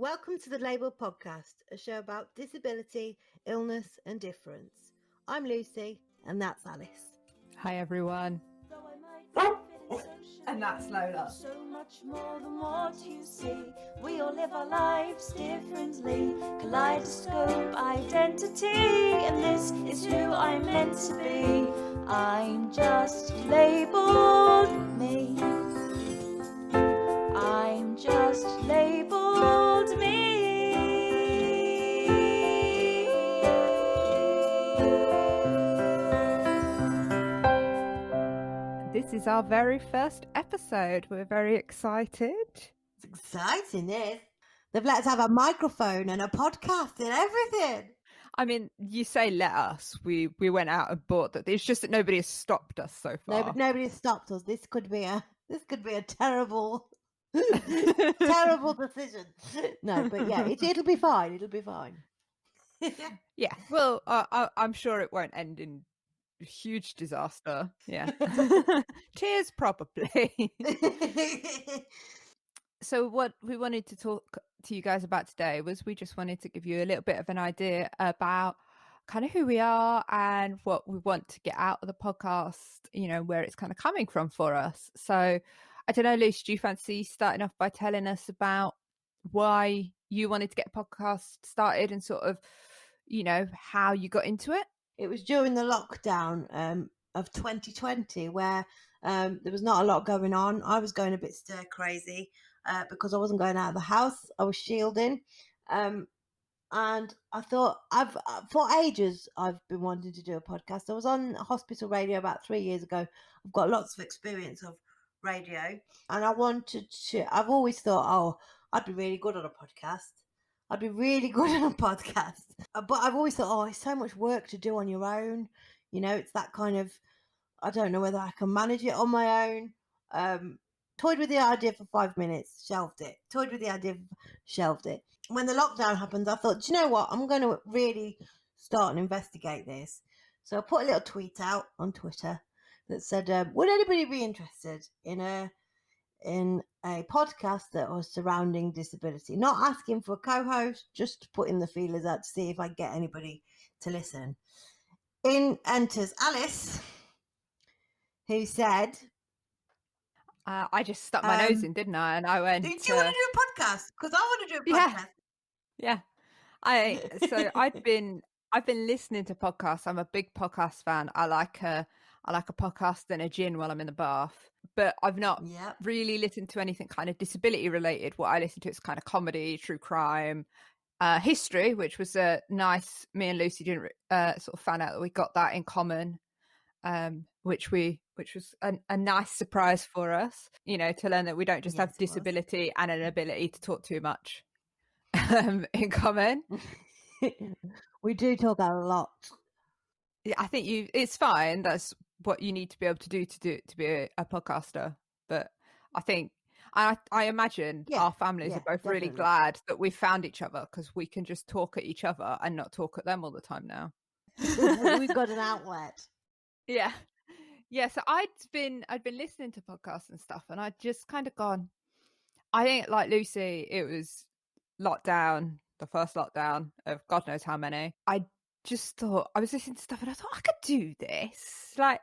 Welcome to the lABLEd podcast, a show about disability, illness and difference. I'm Lucy and that's Alice. Hi everyone. And that's Lola. So much more than what you see. We all live our lives differently. Kaleidoscope identity. And this is who I'm meant to be. I'm just labelled me. I'm just labelled me. This is our very first episode. We're very excited. It's exciting, this. They've let us have a microphone and a podcast and everything. I mean, you say let us. We went out and bought that. It's just that nobody has stopped us so far. Nobody has stopped us. This could be a terrible terrible decision. No, but yeah, it'll be fine. It'll be fine. Yeah. Well, I'm sure it won't end in huge disaster. Yeah. Tears probably. So what we wanted to talk to you guys about today was we just wanted to give you a little bit of an idea about kind of who we are and what we want to get out of the podcast, you know, where it's kind of coming from for us. So I don't know, Luce, do you fancy starting off by telling us about why you wanted to get a podcast started and sort of, you know, how you got into it? It was during the lockdown of 2020 where there was not a lot going on. I was going a bit stir crazy because I wasn't going out of the house. I was shielding. And I thought, for ages, I've been wanting to do a podcast. I was on hospital radio about 3 years ago. I've got lots of experience of radio. And I've always thought, I'd be really good on a podcast. I'd be really good on a podcast. But I've always thought, it's so much work to do on your own. You know, it's that kind of, I don't know whether I can manage it on my own. Toyed with the idea for 5 minutes, shelved it. Toyed with the idea, shelved it. When the lockdown happened, I thought, do you know what? I'm going to really start and investigate this. So I put a little tweet out on Twitter that said, would anybody be interested in a podcast that was surrounding disability? Not asking for a co-host, just putting the feelers out to see if I get anybody to listen. In enters Alice, who said, I just stuck my nose in, didn't I? And I went, do you want to do a podcast? Because I want to do a podcast. Yeah. I've been listening to podcasts. I'm a big podcast fan. I like a podcast and a gin while I'm in the bath. But I've not really listened to anything kind of disability related. What I listen to is kind of comedy, true crime, history, which was a nice. Me and Lucy didn't sort of found out that we got that in common, which was a nice surprise for us. You know, to learn that we don't just have disability and an ability to talk too much in common. We do talk a lot. Yeah, I think it's fine. That's what you need to be able to do to be a podcaster. But I think I imagine our families are both really glad that we found each other, because we can just talk at each other and not talk at them all the time now. We've got an outlet. Yeah. So I'd been listening to podcasts and stuff, and I'd just kind of gone, I think, like Lucy, it was lockdown, the first lockdown of God knows how many. I just thought, I was listening to stuff and I thought, I could do this. Like,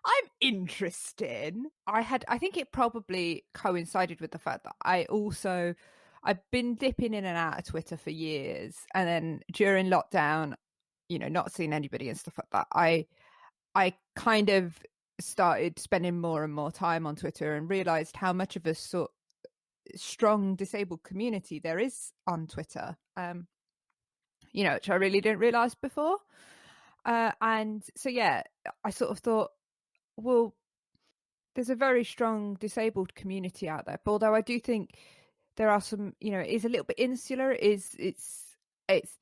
I'm interested. I think it probably coincided with the fact that I've been dipping in and out of Twitter for years. And then during lockdown, you know, not seeing anybody and stuff like that, I kind of started spending more and more time on Twitter and realized how much of a sort strong disabled community there is on Twitter. You know, which I really didn't realize before. And so, I sort of thought, well, there's a very strong disabled community out there. But although I do think there are some, you know, it is a little bit insular. It's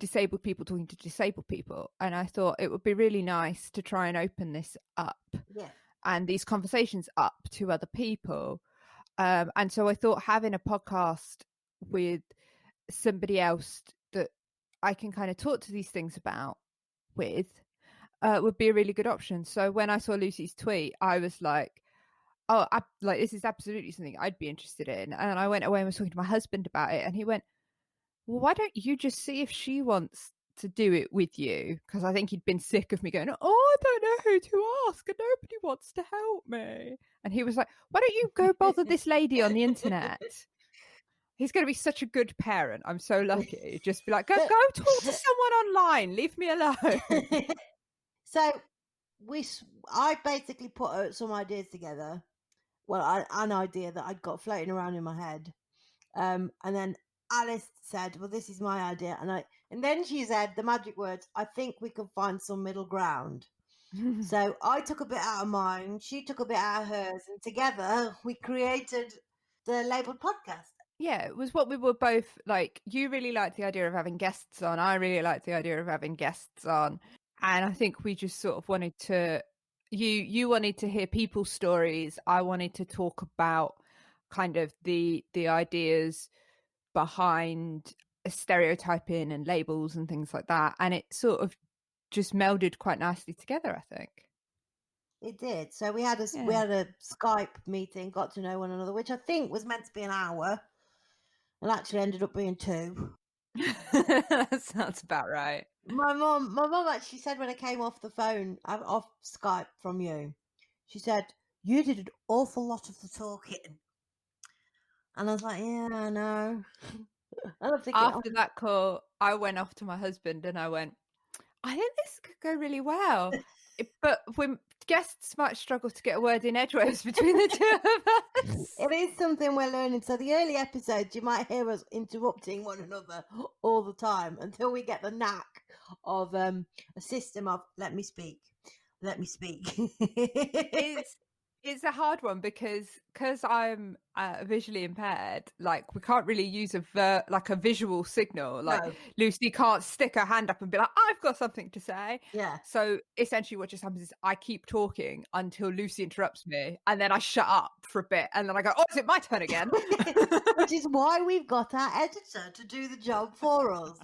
disabled people talking to disabled people. And I thought it would be really nice to try and open this up and these conversations up to other people. And so I thought having a podcast with somebody else that I can kind of talk to these things about with would be a really good option. So when I saw Lucy's tweet, I was like, this is absolutely something I'd be interested in. And I went away and was talking to my husband about it, and he went, well, why don't you just see if she wants to do it with you? Because I think he'd been sick of me going, oh, I don't know who to ask and nobody wants to help me. And he was like, why don't you go bother this lady on the internet? He's going to be such a good parent. I'm so lucky. Just be like, go talk to someone online. Leave me alone. So I basically put some ideas together. Well, an idea that I'd got floating around in my head. And then Alice said, well, this is my idea. And then she said the magic words, I think we can find some middle ground. So I took a bit out of mine, she took a bit out of hers, and together we created the lABLEd podcast. Yeah, it was what we were both like. You really liked the idea of having guests on. I really liked the idea of having guests on. And I think we just sort of wanted to, you wanted to hear people's stories. I wanted to talk about kind of the ideas behind stereotyping and labels and things like that. And it sort of just melded quite nicely together, I think. It did. So we had a Skype meeting, got to know one another, which I think was meant to be an hour, and actually ended up being 2. That sounds about right. My mum actually said when I came off the phone, off Skype from you, she said, you did an awful lot of the talking. And I was like, yeah, I know. And I'm thinking, after that call, I went off to my husband and I went, I think this could go really well. But when guests might struggle to get a word in edgeways between the two of us. It is something we're learning. So the early episodes, you might hear us interrupting one another all the time until we get the knack of a system of let me speak. It's a hard one because I'm visually impaired. Like we can't really use a visual signal. Like no. Lucy can't stick her hand up and be like, I've got something to say. Yeah. So essentially what just happens is I keep talking until Lucy interrupts me and then I shut up for a bit and then I go, oh, is it my turn again? Which is why we've got our editor to do the job for us.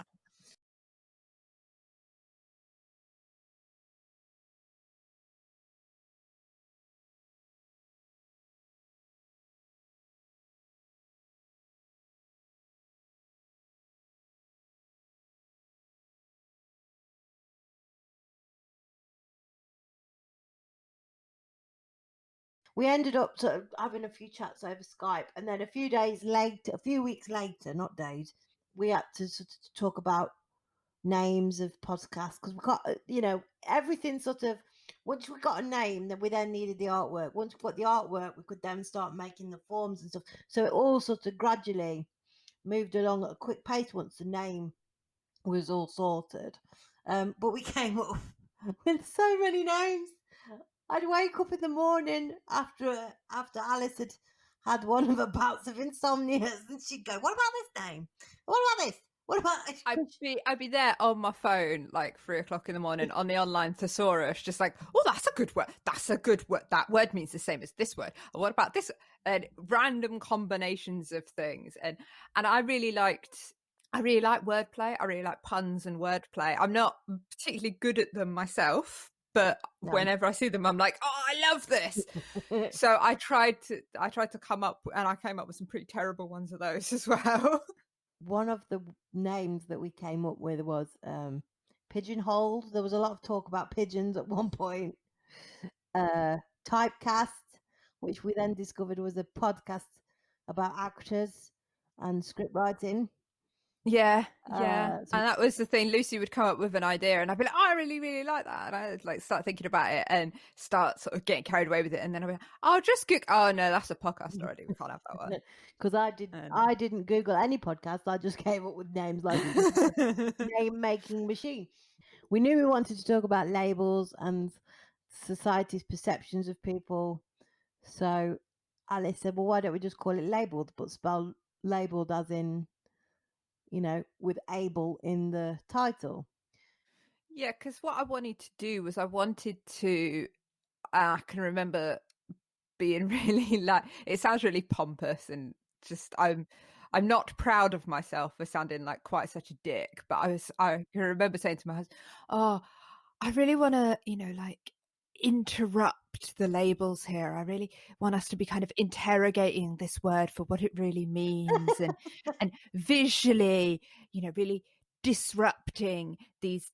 We ended up sort of having a few chats over Skype, and then a few weeks later, not days, we had to sort of talk about names of podcasts because we got, everything sort of. Once we got a name, then we then needed the artwork. Once we got the artwork, we could then start making the forms and stuff. So it all sort of gradually moved along at a quick pace once the name was all sorted. But we came up with so many names. I'd wake up in the morning after Alice had one of her bouts of insomnia, and she'd go, "What about this name? What about this? What about?" I'd be there on my phone like 3:00 in the morning on the online thesaurus, just like, "Oh, that's a good word. That's a good word. That word means the same as this word. What about this?" And random combinations of things, and I really like wordplay. I really like puns and wordplay. I'm not particularly good at them myself. But whenever I see them, I'm like, oh, I love this. So I tried to come up, and I came up with some pretty terrible ones of those as well. One of the names that we came up with was pigeonholed. There was a lot of talk about pigeons at one point. Typecast, which we then discovered was a podcast about actors and script writing. Yeah. And that was the thing. Lucy would come up with an idea and I'd be like, oh, I really, really like that. And I'd like start thinking about it and start sort of getting carried away with it. And then I'd be like, I'll just Google. Oh, no, that's a podcast already. We can't have that one. Because I didn't Google any podcast. I just came up with names like name-making machine. We knew we wanted to talk about labels and society's perceptions of people. So Alice said, well, why don't we just call it lABLEd, but spell lABLEd as in, with able in the title. Yeah, because what I wanted to do was I can remember being really like, it sounds really pompous and just I'm not proud of myself for sounding like quite such a dick, but I can remember saying to my husband, oh, I really want to, like interrupt the labels here. I really want us to be kind of interrogating this word for what it really means and visually, really disrupting these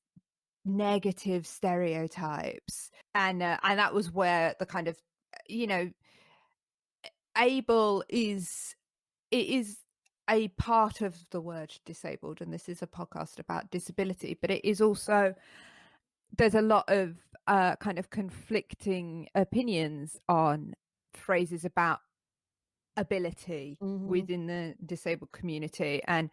negative stereotypes. And that was where the kind of, able is a part of the word disabled, and this is a podcast about disability, but it is also, there's a lot of kind of conflicting opinions on phrases about ability within the disabled community. And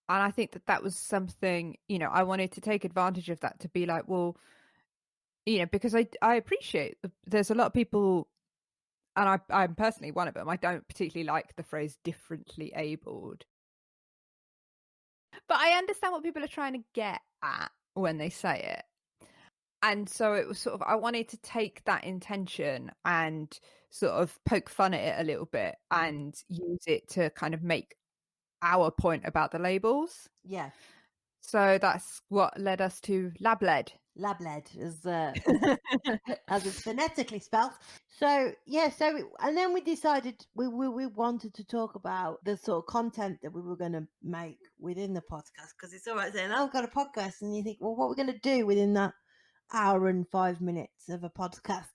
I think that was something, I wanted to take advantage of that, to be like, well, because I appreciate there's a lot of people, and I'm personally one of them, I don't particularly like the phrase differently abled. But I understand what people are trying to get at when they say it. And so it was sort of, I wanted to take that intention and sort of poke fun at it a little bit and use it to kind of make our point about the labels. Yeah. So that's what led us to lABLEd. lABLEd is as it's phonetically spelled. So yeah, and then we decided we wanted to talk about the sort of content that we were going to make within the podcast, because it's all right saying, "Oh, I've got a podcast," and you think, well, what are we going to do within that hour and 5 minutes of a podcast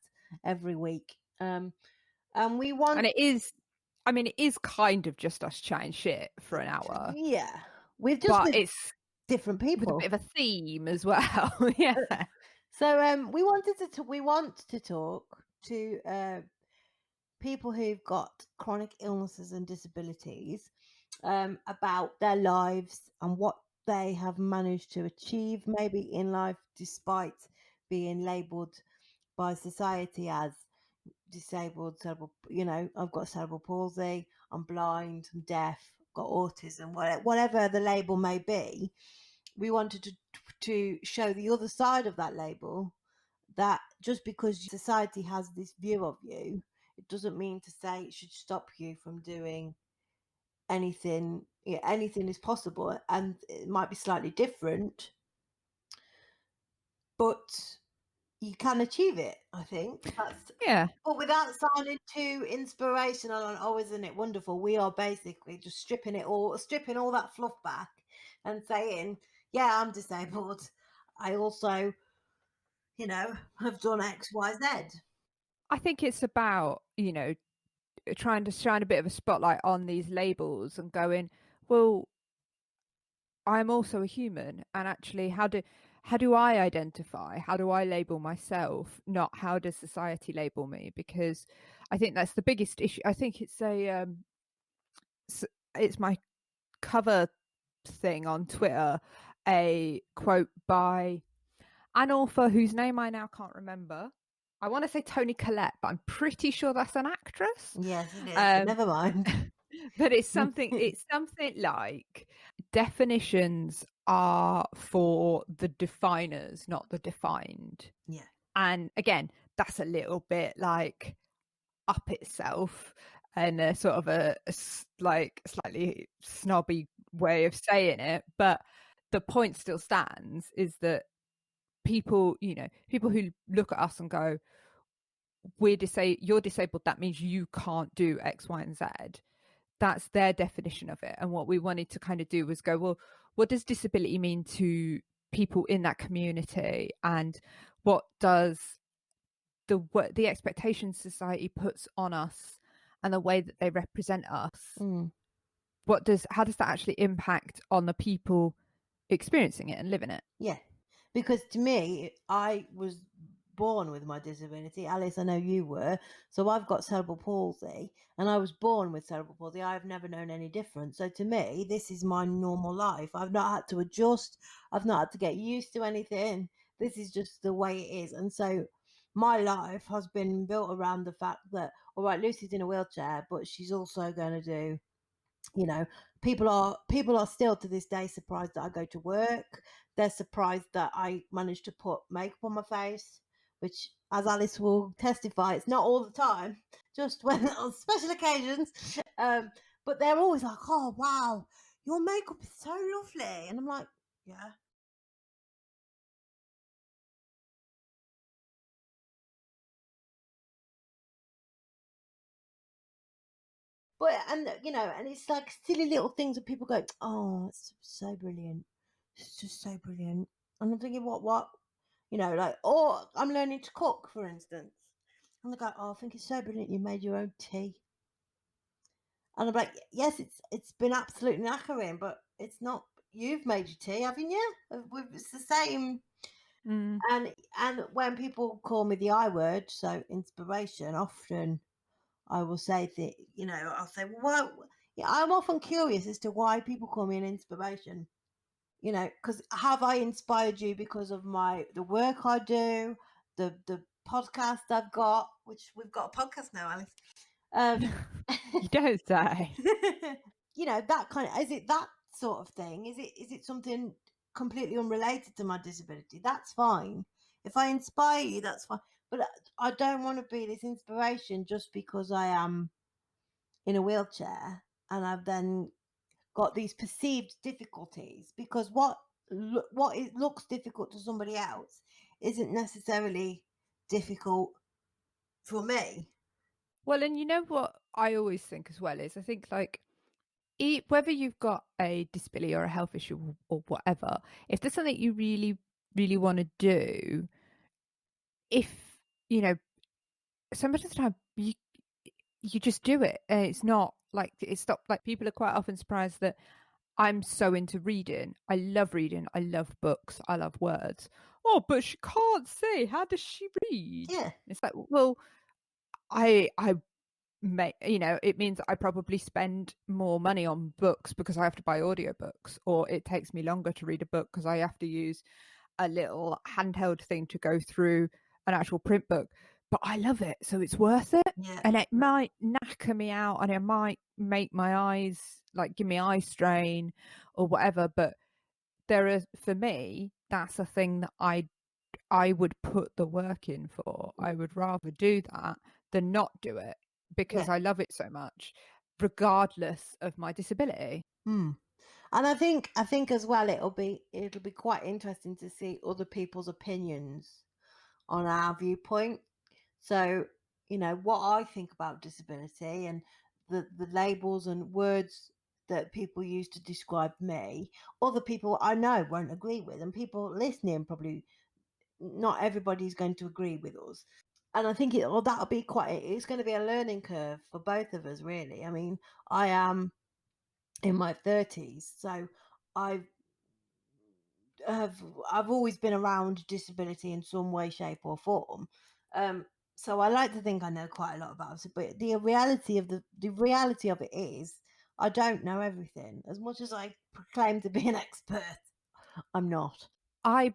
every week? And we want, and it is kind of just us chatting shit for an hour. Yeah, we've just, but it's different people with a bit of a theme as well. Yeah. So we want to talk to people who've got chronic illnesses and disabilities about their lives and what they have managed to achieve maybe in life, despite being labelled by society as disabled, cerebral. I've got cerebral palsy, I'm blind, I'm deaf, I've got autism, whatever the label may be. We wanted to show the other side of that label, that just because society has this view of you, it doesn't mean to say it should stop you from doing anything. Anything is possible, and it might be slightly different, but you can achieve it, I think. Yeah. But without sounding too inspirational and, oh, isn't it wonderful, we are basically just stripping all that fluff back and saying, yeah, I'm disabled, I also have done X, Y, Z. I think it's about, trying to shine a bit of a spotlight on these labels and going, well, I'm also a human, and actually how do I identify? How do I label myself? Not how does society label me? Because I think that's the biggest issue. I think it's it's my cover thing on Twitter, a quote by an author whose name I now can't remember. I want to say Toni Collette, but I'm pretty sure that's an actress. Yes, it is. But never mind. But it's something like, definitions are for the definers, not the defined. Yeah. And again, that's a little bit like up itself, and a sort of a like slightly snobby way of saying it. But the point still stands, is that people who look at us and go, you're disabled, that means you can't do X, Y, and Z. That's their definition of it. And what we wanted to kind of do was go, well, what does disability mean to people in that community? And what does the expectations society puts on us and the way that they represent us, how does that actually impact on the people experiencing it and living it? Yeah, because to me, I was born with my disability. Alice, I know you were. So I've got cerebral palsy, and I was born with cerebral palsy. I've never known any difference. So to me, this is my normal life. I've not had to adjust. I've not had to get used to anything. This is just the way it is. And so my life has been built around the fact that, all right, Lucy's in a wheelchair, but she's also going to do, people are still to this day surprised that I go to work. They're surprised that I managed to put makeup on my face, which, as Alice will testify, it's not all the time, just when on special occasions. But they're always like, oh, wow, your makeup is so lovely. And I'm like, yeah. But and it's like silly little things that people go, oh, it's so brilliant, it's just so brilliant. And I'm thinking, what, like, or I'm learning to cook, for instance, and they go, oh, I think it's so brilliant you made your own tea. And I'm like, yes, it's been absolutely knackering, but it's not. You've made your tea, haven't you? It's the same. Mm. And when people call me the I word, so inspiration, often I will say that, I'll say, well, why? Yeah, I'm often curious as to why people call me an inspiration. Because have I inspired you because of the work I do, the podcast I've got, which we've got a podcast now, Alice. You don't say. That kind of, is it that sort of thing? Is it something completely unrelated to my disability? That's fine. If I inspire you, that's fine. But I don't want to be this inspiration just because I am in a wheelchair and I've then got these perceived difficulties, because what looks difficult to somebody else isn't necessarily difficult for me. Well, and you know what I always think as well is I think like whether you've got a disability or a health issue or whatever, if there's something you really, really want to do, if, some of the time you just do it. And it's not like, people are quite often surprised that I'm so into reading. I love reading. I love books. I love words. Oh, but she can't say. How does she read? Yeah. It's like, well, I it means I probably spend more money on books because I have to buy audiobooks, or it takes me longer to read a book because I have to use a little handheld thing to go through an actual print book. But I love it, so it's worth it. Yeah. And it might knacker me out and it might make my eyes, like, give me eye strain or whatever. But for me, that's a thing that I would put the work in for. I would rather do that than not do it, because I love it so much, regardless of my disability. And I think as well, it'll be quite interesting to see other people's opinions on our viewpoint. So, what I think about disability and the labels and words that people use to describe me, other people I know won't agree with, and people listening probably, not everybody's going to agree with us. And I think it's going to be a learning curve for both of us, really. I mean, I am in my 30s, so I've I've always been around disability in some way, shape, or form. So I like to think I know quite a lot about it, but the reality of it is I don't know everything. As much as I proclaim to be an expert, I'm not.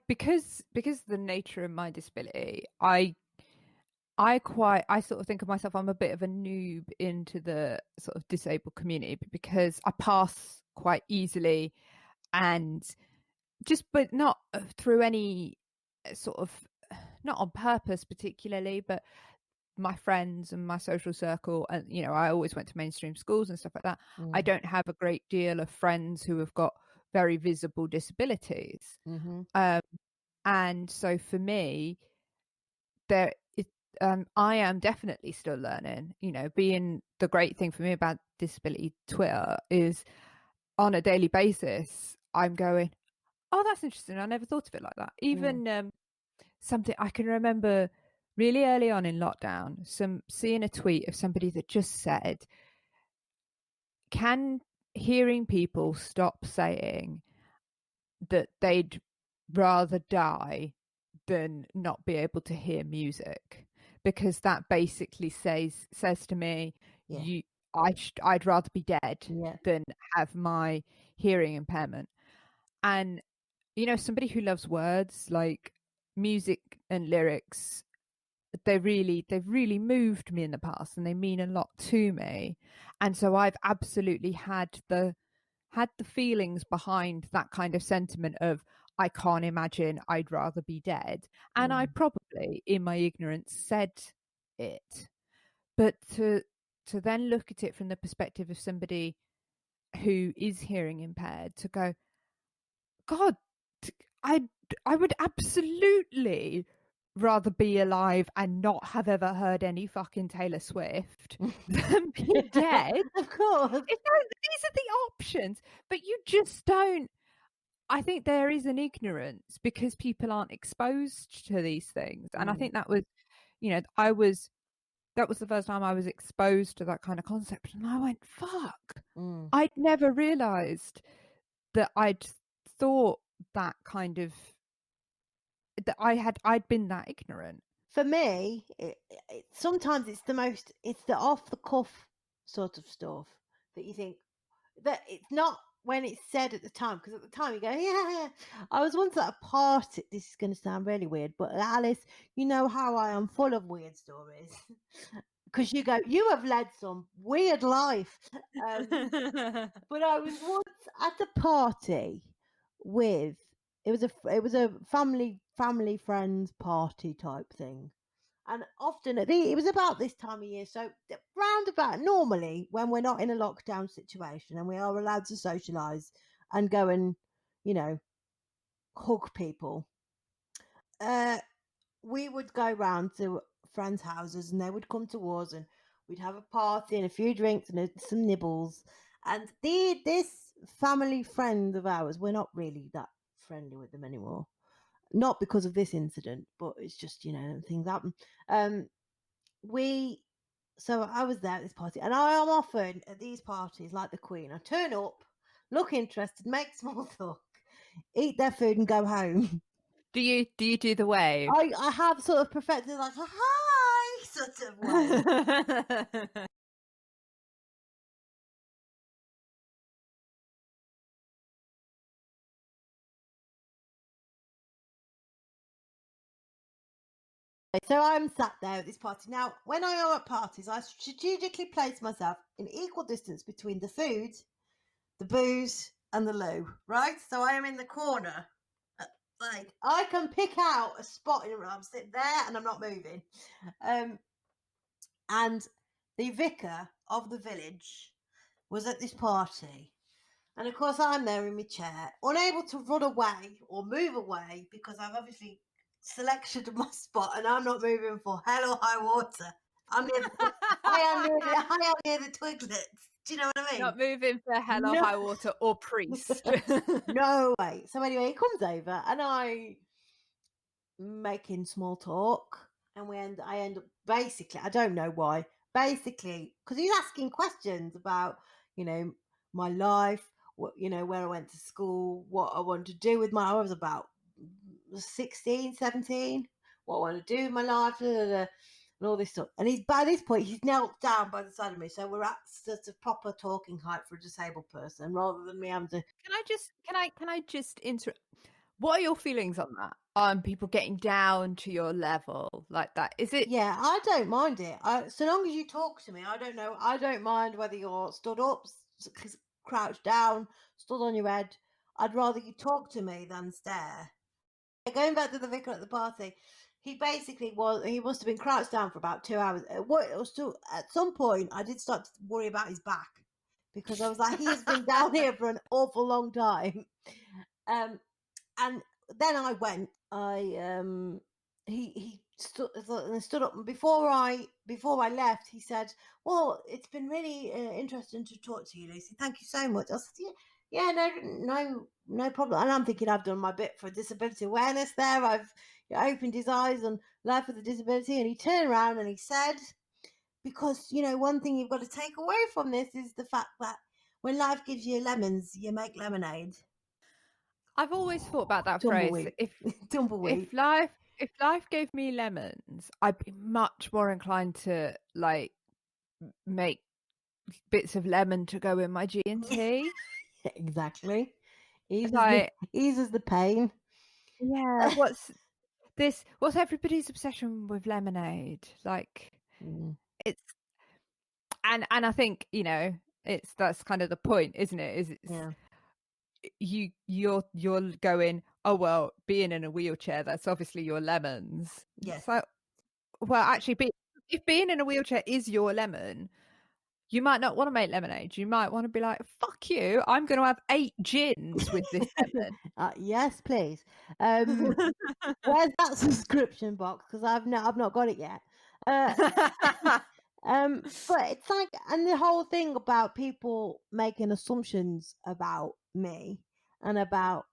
Because the nature of my disability, I sort of think of myself, I'm a bit of a noob into the sort of disabled community, because I pass quite easily, and but not through any sort of, not on purpose particularly, but my friends and my social circle, and I always went to mainstream schools and stuff like that. I don't have a great deal of friends who have got very visible disabilities. And so for me, I am definitely still learning. Being the great thing for me about disability Twitter is, on a daily basis, I'm going, oh, that's interesting, I never thought of it like that. Even something I can remember really early on in lockdown, seeing a tweet of somebody that just said, can hearing people stop saying that they'd rather die than not be able to hear music? Because that basically says to me, I'd rather be dead than have my hearing impairment. And somebody who loves words, like music and lyrics, they've really moved me in the past, and they mean a lot to me. And so I've absolutely had the feelings behind that kind of sentiment of, I can't imagine, I'd rather be dead. And I probably, in my ignorance, said it. But to then look at it from the perspective of somebody who is hearing impaired, to go, God, I would absolutely rather be alive and not have ever heard any fucking Taylor Swift than be dead. Of course. These are the options, but you just don't. I think there is an ignorance because people aren't exposed to these things. And I think that was, that was the first time I was exposed to that kind of concept. And I went, fuck. I'd never realized that I'd thought that kind of, that I'd been that ignorant. For me, sometimes it's the off the cuff sort of stuff that you think that it's not when it's said at the time, because at the time you go, yeah. I was once at a party. This is going to sound really weird, but Alice, you know how I am full of weird stories. Because you go, you have led some weird life. But I was once at a party with, it was a family friends party type thing. And often it was about this time of year. So round about normally when we're not in a lockdown situation and we are allowed to socialise and go and, hug people, we would go round to friends' houses and they would come to us and we'd have a party and a few drinks and some nibbles. And this family friend of ours, we're not really that friendly with them anymore. Not because of this incident, but it's just, things happen. So I was there at this party, and I am often at these parties like the Queen. I turn up, look interested, make small talk, eat their food, and go home. Do you do the wave? I have sort of perfected like a hi sort of way. So I'm sat there at this party. Now, when I am at parties, I strategically place myself in equal distance between the food, the booze, and the loo, right? So I am in the corner. Like, I can pick out a spot in a room. I'm sitting there and I'm not moving. And the vicar of the village was at this party. And of course, I'm there in my chair, unable to run away or move away because I've obviously selected my spot and I'm not moving for hell or high water. I am near the twiglets. Do you know what I mean? Not moving for hell or high water or priest. No way. So anyway, he comes over and I making small talk, and I end up basically, I don't know why, basically because he's asking questions about my life, what where I went to school, what I want to do with I was about 16, 17, what I want to do with my life, and all this stuff. And by this point he's knelt down by the side of me, so we're at sort of proper talking height for a disabled person, rather than me having to. Can I just interrupt? What are your feelings on that? On people getting down to your level like that? Is it? Yeah, I don't mind it. So long as you talk to me, I don't mind whether you're stood up, crouched down, stood on your head. I'd rather you talk to me than stare. Going back to the vicar at the party, he basically he must have been crouched down for about 2 hours. At some point, I did start to worry about his back, because I was like, he has been down here for an awful long time. And then I went. He stood up, and before I left, he said, "Well, it's been really interesting to talk to you, Lucy. Thank you so much." I said, "Yeah, no problem." And I'm thinking I've done my bit for disability awareness there. I've opened his eyes on life with a disability, and he turned around and he said, "Because one thing you've got to take away from this is the fact that when life gives you lemons, you make lemonade." I've always thought about that Tumbleweed. phrase. Tumbleweed. If life gave me lemons, I'd be much more inclined to like make bits of lemon to go in my G&T. Exactly. Eases the pain. Yeah. What's everybody's obsession with lemonade? Like, it's and I think that's kind of the point, isn't it? You're going, oh well, being in a wheelchair, that's obviously your lemons. Yes. So, well, actually, if being in a wheelchair is your lemon, you might not want to make lemonade. You might want to be like, fuck you, I'm going to have 8 gins with this lemon. Yes, please. Where's that subscription box? Because I've not got it yet. But it's like, and the whole thing about people making assumptions about me and about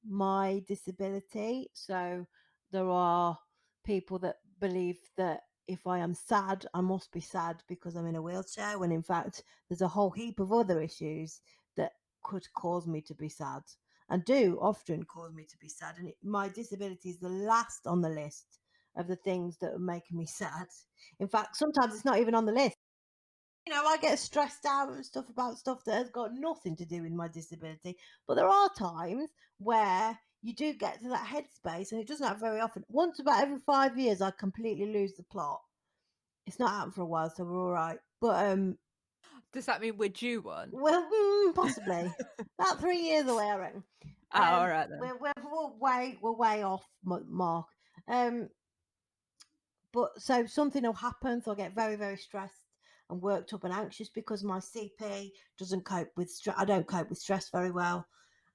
my disability. So there are people that believe that if I am sad, I must be sad because I'm in a wheelchair, when in fact there's a whole heap of other issues that could cause me to be sad, and do often cause me to be sad. And my disability is the last on the list of the things that are making me sad. In fact, sometimes it's not even on the list. I get stressed out and stuff about stuff that has got nothing to do with my disability. But there are times where you do get to that headspace, and it doesn't happen very often. Once about every 5 years, I completely lose the plot. It's not happened for a while, so we're all right. But does that mean we're due one? well, possibly about 3 years away, I reckon. All right then. We're way off mark. But so something will happen, so I get very, very stressed and worked up and anxious because my CP doesn't cope with stress. I don't cope with stress very well.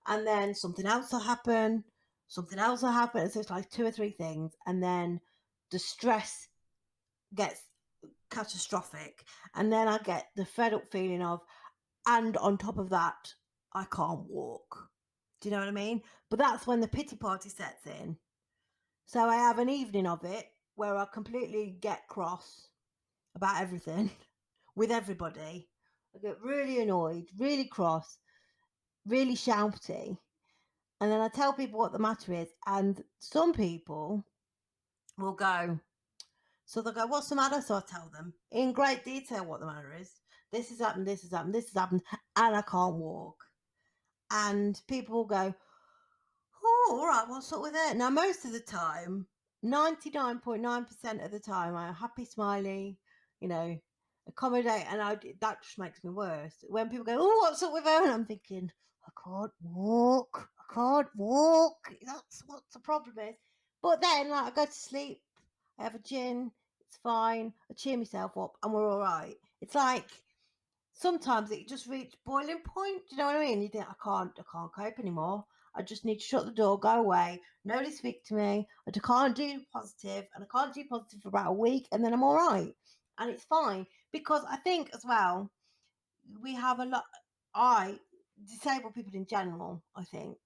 And then something else will happen, So it's like 2 or 3 things. And then the stress gets catastrophic. And then I get the fed up feeling of, and on top of that, I can't walk. Do you know what I mean? But that's when the pity party sets in. So I have an evening of it where I completely get cross about everything with everybody. I get really annoyed, really cross, really shouty. And then I tell people what the matter is. And some people will go, so they'll go, what's the matter? So I tell them in great detail what the matter is. This has happened, this has happened, this has happened, and I can't walk. And people will go, oh, all right, what's up with it? Now, most of the time, 99.9% of the time, I'm happy, smiley, accommodate, and that just makes me worse. When people go, oh, what's up with her? And I'm thinking, I can't walk. That's what the problem is. But then, I go to sleep, I have a gin, it's fine, I cheer myself up, and we're all right. It's like, sometimes it just reached boiling point. Do you know what I mean? You think, I can't cope anymore. I just need to shut the door, go away, nobody speak to me. I can't do positive, and I can't do positive for about a week, and then I'm all right. And it's fine. Because I think as well, we have disabled people in general, I think,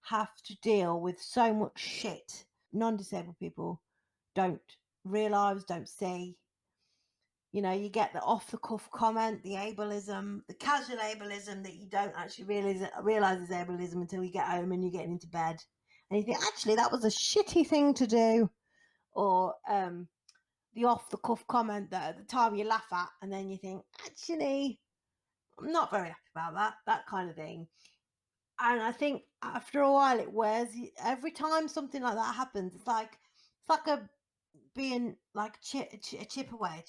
have to deal with so much shit non-disabled people don't realise, don't see. You get the off-the-cuff comment, the ableism, the casual ableism that you don't actually realise is ableism until you get home and you're getting into bed. And you think, actually, that was a shitty thing to do. Or the off-the-cuff comment that at the time you laugh at, and then you think, actually, I'm not very happy about that kind of thing. And I think after a while it wears. Every time something like that happens, it's like being like a chip away,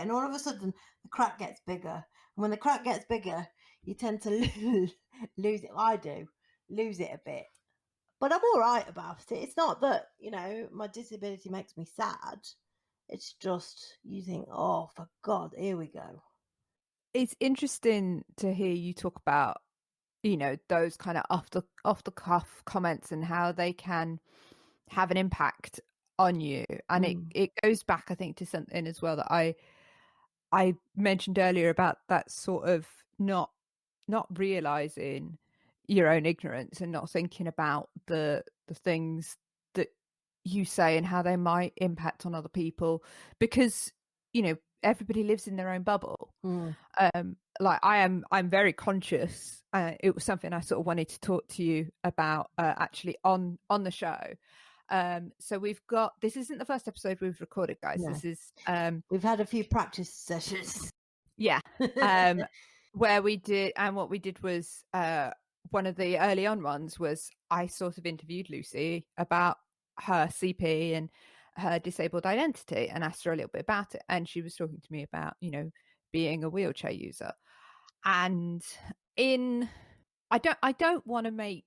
and all of a sudden the crack gets bigger. And when the crack gets bigger, you tend to lose it. I do lose it a bit, but I'm all right about it. It's not that my disability makes me sad. It's just you think, oh, for God, here we go. It's interesting to hear you talk about those kind of off the cuff comments and how they can have an impact on you. And it goes back, I think, to something as well that I mentioned earlier about that sort of not realizing your own ignorance and not thinking about the things that you say and how they might impact on other people, because everybody lives in their own bubble. Like I'm very conscious. It was something I sort of wanted to talk to you about actually on the show. So we've got, this isn't the first episode we've recorded, guys. No. This is we've had a few practice sessions. Yeah. Where we did, and what we did was one of the early on ones was I sort of interviewed Lucy about her CP and her disabled identity and asked her a little bit about it, and she was talking to me about being a wheelchair user. And I don't want to make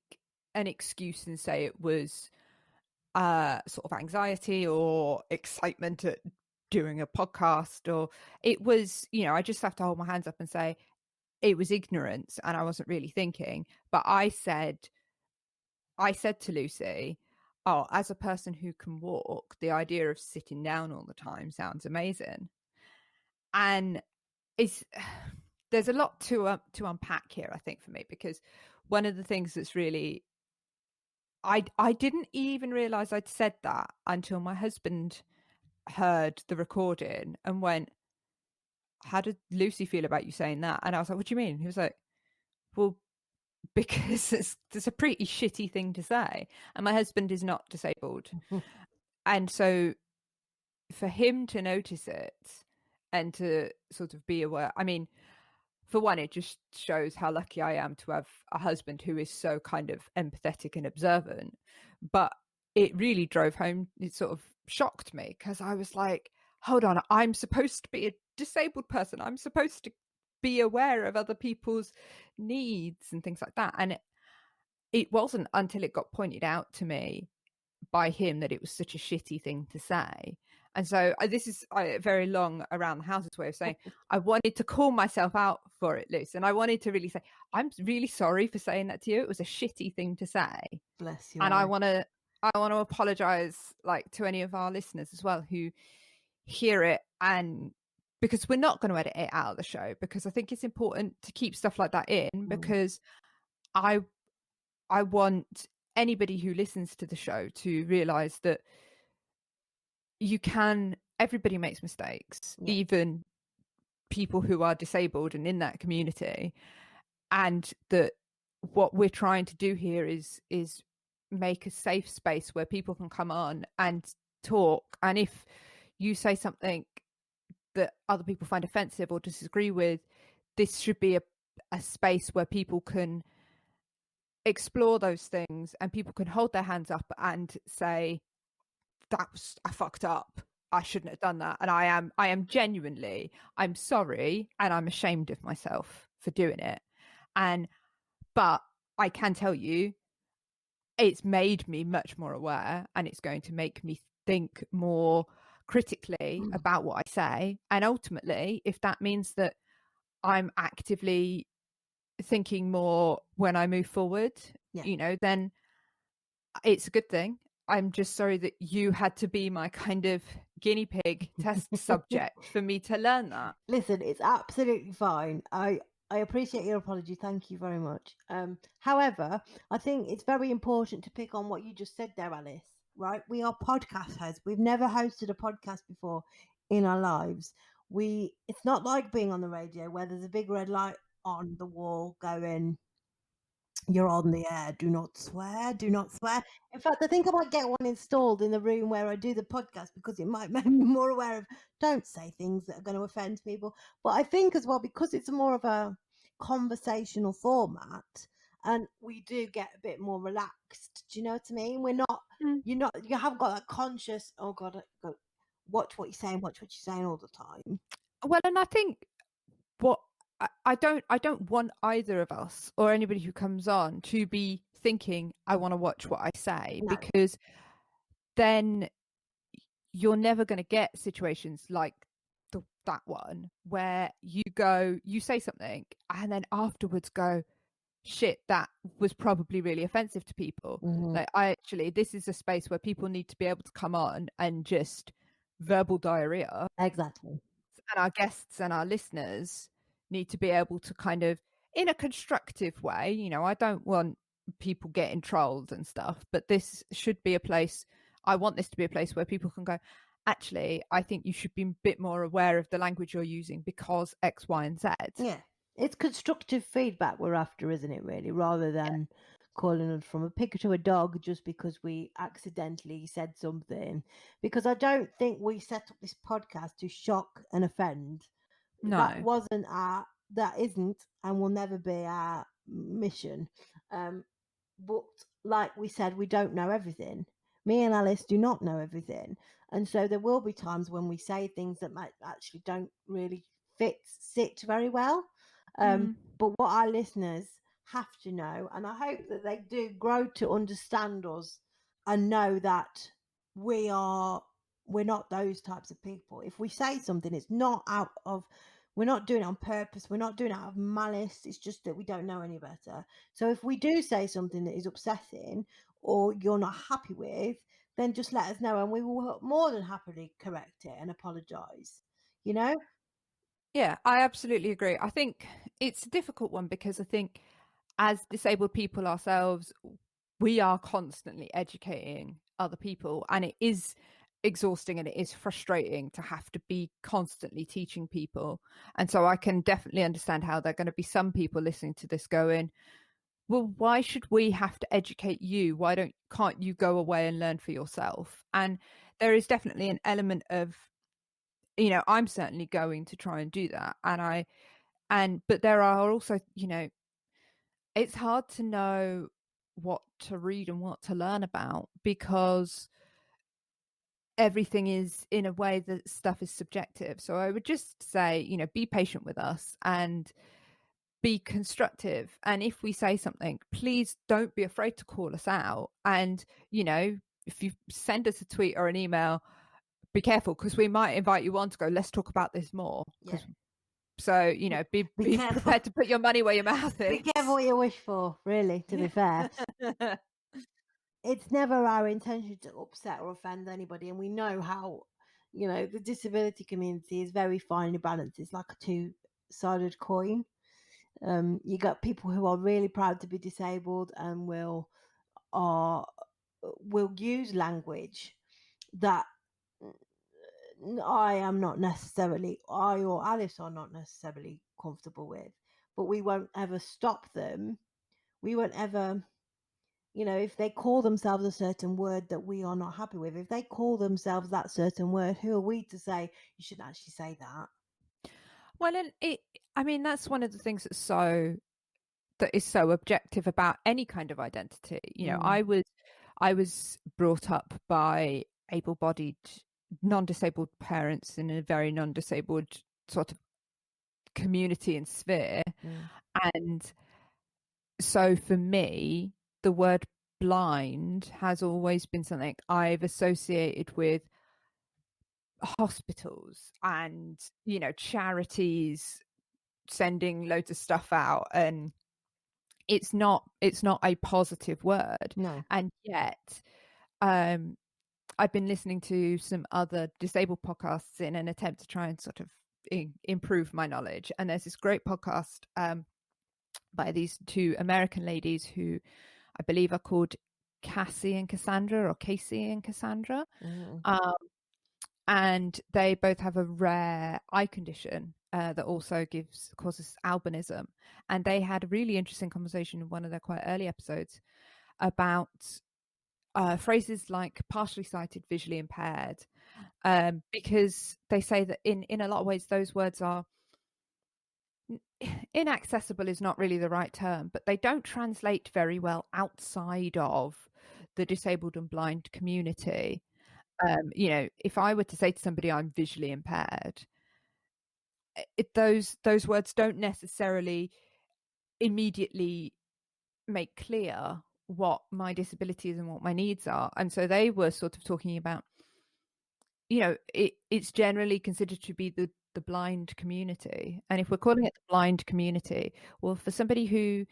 an excuse and say it was sort of anxiety or excitement at doing a podcast, or it was, you know, I just have to hold my hands up and say it was ignorance and I wasn't really thinking. But I said to Lucy, oh, as a person who can walk, the idea of sitting down all the time sounds amazing. And there's a lot to unpack here, I think, for me, because one of the things that's really, I didn't even realize I'd said that until my husband heard the recording and went, how did Lucy feel about you saying that? And I was like, what do you mean? He was like, well, because it's a pretty shitty thing to say. And my husband is not disabled. And so for him to notice it and to sort of be aware, I mean, for one, it just shows how lucky I am to have a husband who is so kind of empathetic and observant. But it really drove home, it sort of shocked me, because I was like, hold on, I'm supposed to be a disabled person. I'm supposed to be aware of other people's needs and things like that. And it wasn't until it got pointed out to me by him that it was such a shitty thing to say. And so this is a very long around the houses way of saying I wanted to call myself out for it, Luce, and I wanted to really say, I'm really sorry for saying that to you. It was a shitty thing to say. Bless you. And I want to apologize, like, to any of our listeners as well who hear it, and because we're not going to edit it out of the show, because I think it's important to keep stuff like that in, because I want anybody who listens to the show to realize that everybody makes mistakes, even people who are disabled and in that community, and that what we're trying to do here is make a safe space where people can come on and talk. And if you say something that other people find offensive or disagree with, this should be a space where people can explore those things and people can hold their hands up and say, I fucked up, I shouldn't have done that, and I am genuinely, I'm sorry, and I'm ashamed of myself for doing it. But I can tell you, it's made me much more aware, and it's going to make me think more critically about what I say. And ultimately, if that means that I'm actively thinking more when I move forward, you know, then it's a good thing. I'm just sorry that you had to be my kind of guinea pig test subject for me to learn that. Listen, it's absolutely fine. I appreciate your apology. Thank you very much. However, I think it's very important to pick on what you just said there, Alice, right? We are podcast hosts. We've never hosted a podcast before in our lives. It's not like being on the radio where there's a big red light on the wall going, you're on the air, do not swear, do not swear. In fact, I think I might get one installed in the room where I do the podcast, because it might make me more aware of, don't say things that are going to offend people. But I think as well, because it's more of a conversational format, and we do get a bit more relaxed. Do you know what I mean? We're not, you haven't got that conscious, oh God, watch what you're saying, watch what you're saying all the time. Well, and I think what I don't want either of us or anybody who comes on to be thinking, I want to watch what I say, because then you're never going to get situations like that one where you say something and then afterwards go, shit, that was probably really offensive to people. Like, this is a space where people need to be able to come on and just verbal diarrhea. Exactly. And our guests and our listeners need to be able to kind of, in a constructive way, you know, I don't want people getting trolled and stuff, but this should be a place, I want this to be a place where people can go, actually, I think you should be a bit more aware of the language you're using because X, Y, and Z. Yeah. It's constructive feedback we're after, isn't it, really? Rather than calling it from a pig to a dog just because we accidentally said something. Because I don't think we set up this podcast to shock and offend. No. That isn't and will never be our mission. But like we said, we don't know everything. Me and Alice do not know everything. And so there will be times when we say things that might actually don't really sit very well. But what our listeners have to know, and I hope that they do grow to understand us and know that we are we're not those types of people. If we say something, it's not out of, we're not doing it on purpose, we're not doing it out of malice, it's just that we don't know any better. So if we do say something that is upsetting or you're not happy with, then just let us know and we will more than happily correct it and apologize, you know? Yeah, I absolutely agree. I think it's a difficult one because I think as disabled people ourselves, we are constantly educating other people, and it is exhausting and it is frustrating to have to be constantly teaching people. And so I can definitely understand how there are going to be some people listening to this going, well, why should we have to educate you? Why can't you go away and learn for yourself? And there is definitely an element of, you know, I'm certainly going to try and do that. But there are also, you know, it's hard to know what to read and what to learn about because everything is, in a way, that stuff is subjective. So I would just say, you know, be patient with us and be constructive. And if we say something, please don't be afraid to call us out. And, you know, if you send us a tweet or an email, be careful because we might invite you on to go, let's talk about this more. Yeah. So, you know, be prepared to put your money where your mouth is. Be careful what you wish for, really, to be fair. It's never our intention to upset or offend anybody. And we know how, you know, the disability community is very finely balanced. It's like a two-sided coin. You got people who are really proud to be disabled and will use language that I or Alice are not necessarily comfortable with, but we won't ever stop them. We won't ever, you know, if they call themselves a certain word that we are not happy with, if they call themselves that certain word, who are we to say you shouldn't actually say that? Well, I mean, that's one of the things that is so objective about any kind of identity. You know, I was brought up by able-bodied, non-disabled parents in a very non-disabled sort of community and sphere. And so for me, the word blind has always been something I've associated with hospitals and, you know, charities sending loads of stuff out, and it's not a positive word. No. And yet I've been listening to some other disabled podcasts in an attempt to try and sort of improve my knowledge, and there's this great podcast by these two American ladies who I believe are called Cassie and Cassandra, or Casey and Cassandra. And they both have a rare eye condition that also causes albinism. And they had a really interesting conversation in one of their quite early episodes about phrases like partially sighted, visually impaired, because they say that in a lot of ways those words are inaccessible is not really the right term, but they don't translate very well outside of the disabled and blind community. You know, if I were to say to somebody I'm visually impaired, those words don't necessarily immediately make clear what my disability is and what my needs are. And so they were sort of talking about, you know, it's generally considered to be the blind community. And if we're calling it the blind community, well, for somebody who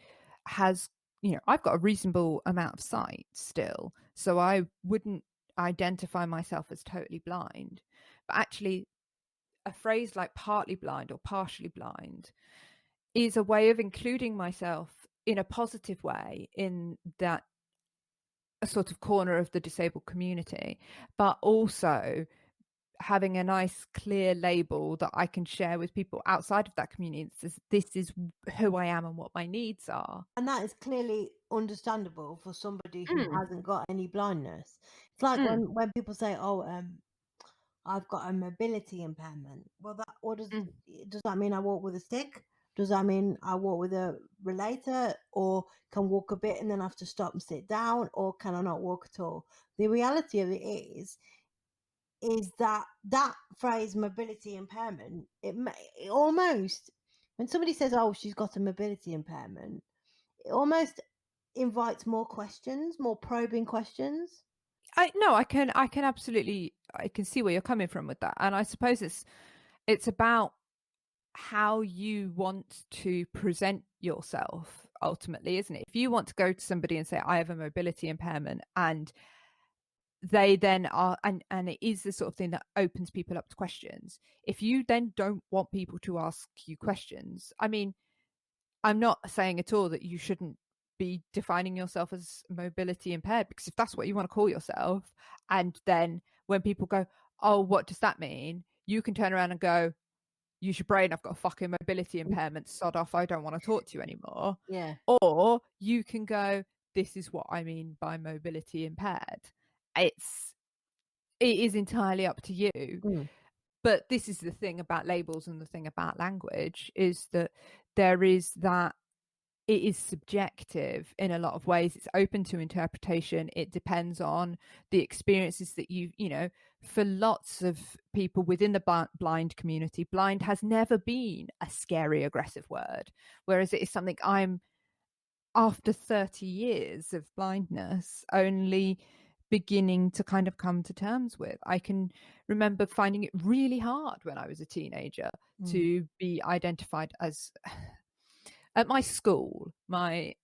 has, you know, I've got a reasonable amount of sight still, so I wouldn't identify myself as totally blind. But actually, a phrase like partly blind or partially blind is a way of including myself in a positive way in that a sort of corner of the disabled community, but also having a nice clear label that I can share with people outside of that community. This is who I am and what my needs are. And that is clearly understandable for somebody who hasn't got any blindness. It's like when people say, I've got a mobility impairment. Well, does that mean I walk with a stick? Does that mean I walk with a relator, or can walk a bit and then have to stop and sit down, or can I not walk at all? The reality of it is that phrase mobility impairment, it almost, when somebody says, oh, she's got a mobility impairment, it almost invites more questions, more probing questions. I can absolutely, I can see where you're coming from with that. And I suppose it's about how you want to present yourself ultimately, isn't it? If you want to go to somebody and say, I have a mobility impairment, and they then are, and it is the sort of thing that opens people up to questions. If you then don't want people to ask you questions, I mean, I'm not saying at all that you shouldn't be defining yourself as mobility impaired, because if that's what you want to call yourself, and then when people go, oh, what does that mean? You can turn around and go, use your brain, I've got a fucking mobility impairment, sod off, I don't want to talk to you anymore. Yeah. Or you can go, this is what I mean by mobility impaired. It is entirely up to you. But this is the thing about labels and the thing about language, is that there is that it is subjective in a lot of ways. It's open to interpretation. It depends on the experiences that you know, for lots of people within the blind community, blind has never been a scary, aggressive word, whereas it is something I'm, after 30 years of blindness, only beginning to kind of come to terms with. I can remember finding it really hard when I was a teenager to be identified as, at my school, I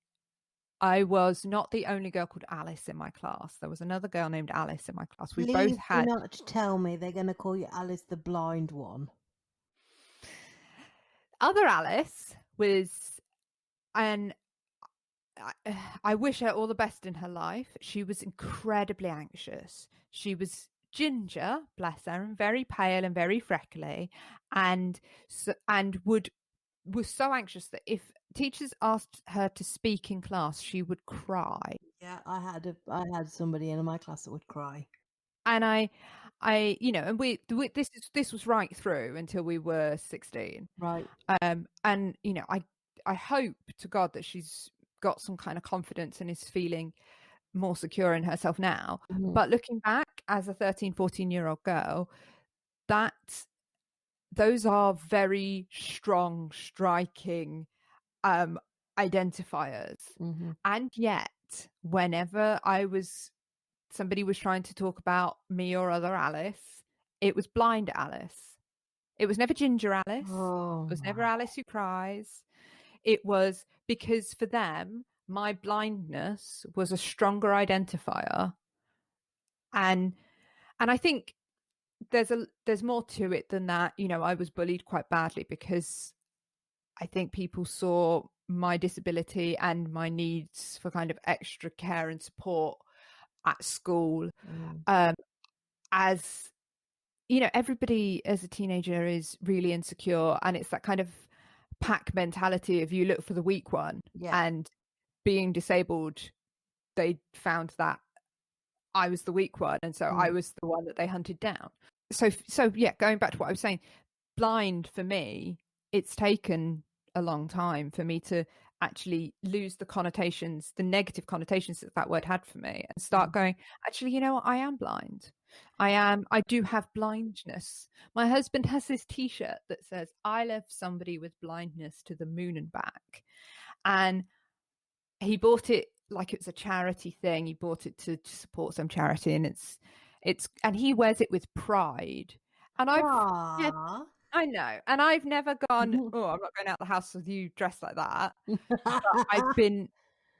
was not the only girl called Alice in my class. There was another girl named Alice in my class. We Please both had. do not tell me they're going to call you Alice the blind one. Other Alice was, and I wish her all the best in her life. She was incredibly anxious. She was ginger, bless her, and very pale and very freckly, and was so anxious that if teachers asked her to speak in class, she would cry. Yeah, I had somebody in my class that would cry. And I you know, and this was right through until we were 16. Right. And you know, I hope to God that she's got some kind of confidence and is feeling more secure in herself now. But looking back as a 13, 14-year-old girl, those are very strong, striking identifiers. And yet, whenever somebody was trying to talk about me or other Alice, it was blind Alice. It was never ginger Alice. It was never Alice who cries. It was because for them, my blindness was a stronger identifier. And I think there's more to it than that. You know, I was bullied quite badly because I think people saw my disability and my needs for kind of extra care and support at school as, you know, everybody as a teenager is really insecure, and it's that kind of pack mentality of you look for the weak one. And being disabled, they found that I was the weak one, and so I was the one that they hunted down. So yeah, going back to what I was saying, blind for me, it's taken a long time for me to actually lose the connotations, the negative connotations that word had for me, and start going, actually, you know what, I am blind. I do have blindness. My husband has this t-shirt that says, I love somebody with blindness to the moon and back. And he bought it like it was a charity thing. He bought it to support some charity, and it's and he wears it with pride. And I know, and I've never gone, oh, I'm not going out the house with you dressed like that. But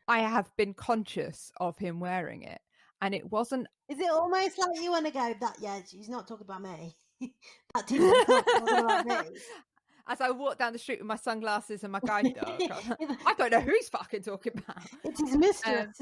I have been conscious of him wearing it, and it wasn't. Is it almost like you want to go that? Yeah, she's not talking about me. That t-shirt's not talking about me. As I walk down the street with my sunglasses and my guide dog, I don't know who he's fucking talking about. It's his mistress.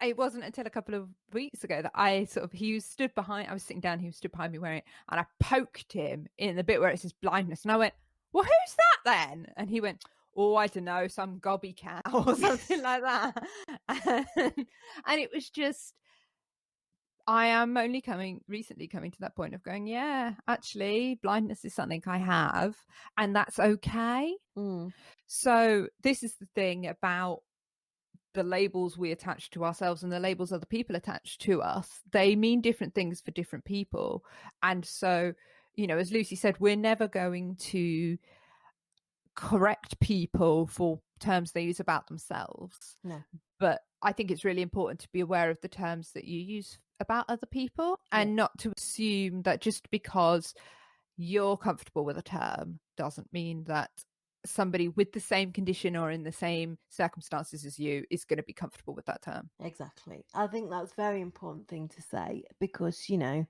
It wasn't until a couple of weeks ago that I was sitting down, he was stood behind me wearing it, and I poked him in the bit where it says blindness, and I went, well, who's that then? And he went, oh, I don't know, some gobby cow or something like that. And it was just, I am only recently coming to that point of going, yeah, actually, blindness is something I have, and that's okay. So this is the thing about the labels we attach to ourselves and the labels other people attach to us. They mean different things for different people. And so, you know, as Lucy said, we're never going to correct people for terms they use about themselves. No. But I think it's really important to be aware of the terms that you use about other people, and not to assume that just because you're comfortable with a term doesn't mean that somebody with the same condition or in the same circumstances as you is going to be comfortable with that term. Exactly. I think that's a very important thing to say, because, you know,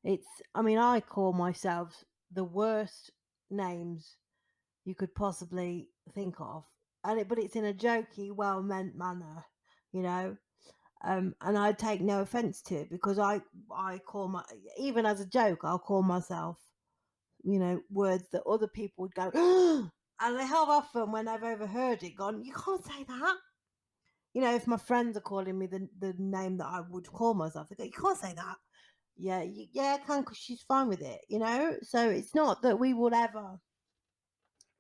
I call myself the worst names you could possibly think of, but it's in a jokey, well-meant manner, you know. And I take no offense to it, because I call even as a joke, I'll call myself, you know, words that other people would go, and they have often, when I've overheard it, gone, you can't say that. You know, if my friends are calling me the name that I would call myself, they go, you can't say that. Yeah, I can, because she's fine with it, you know. So it's not that we never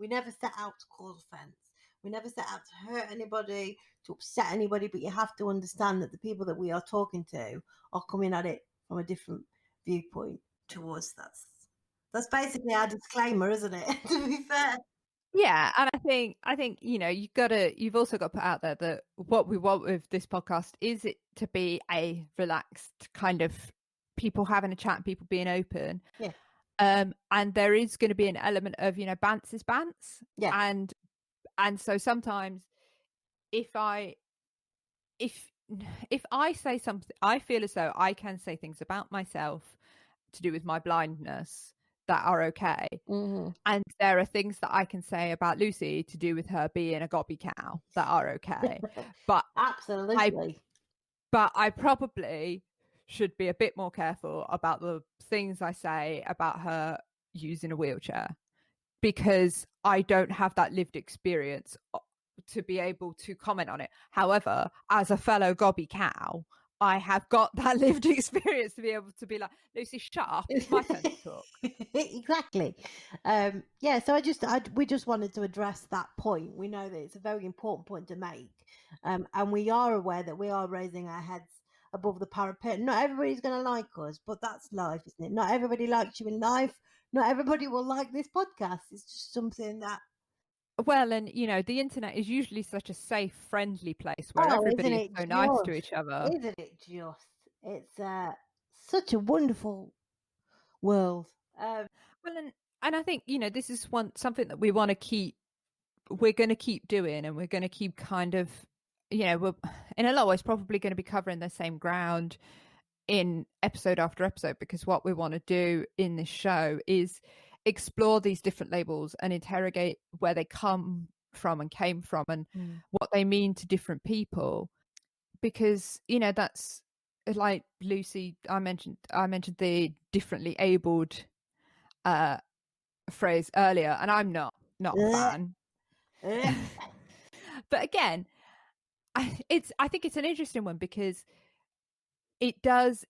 set out to cause offence. We never set out to hurt anybody, to upset anybody, but you have to understand that the people that we are talking to are coming at it from a different viewpoint towards us. That's basically our disclaimer, isn't it? To be fair. Yeah, and I think you know, you've also got to put out there that what we want with this podcast is it to be a relaxed kind of people having a chat and people being open. Yeah. And there is going to be an element of, you know, bants is bants. Yeah. And so sometimes if I say something, I feel as though I can say things about myself to do with my blindness that are okay. Mm-hmm. And there are things that I can say about Lucy to do with her being a gobby cow that are okay. But absolutely. But I probably should be a bit more careful about the things I say about her using a wheelchair, because I don't have that lived experience to be able to comment on it. However, as a fellow gobby cow, I have got that lived experience to be able to be like, Lucy, shut up, it's my turn to talk. Exactly. So we just wanted to address that point. We know that it's a very important point to make, and we are aware that we are raising our heads above the parapet. Not everybody's going to like us, but that's life, isn't it? Not everybody likes you in life. Not everybody will like this podcast. It's just something that... Well, and you know, the internet is usually such a safe, friendly place where everybody is so nice to each other. Isn't it just? It's such a wonderful world. Well, and I think, you know, this is something that we're going to keep doing, and we're going to keep kind of, you know, we're in a lot of ways probably going to be covering the same ground in episode after episode, because what we want to do in this show is explore these different labels and interrogate where they come from and came from, and what they mean to different people. Because, you know, that's like Lucy, I mentioned the differently abled phrase earlier, and I'm not a fan. But again, I think it's an interesting one, because it does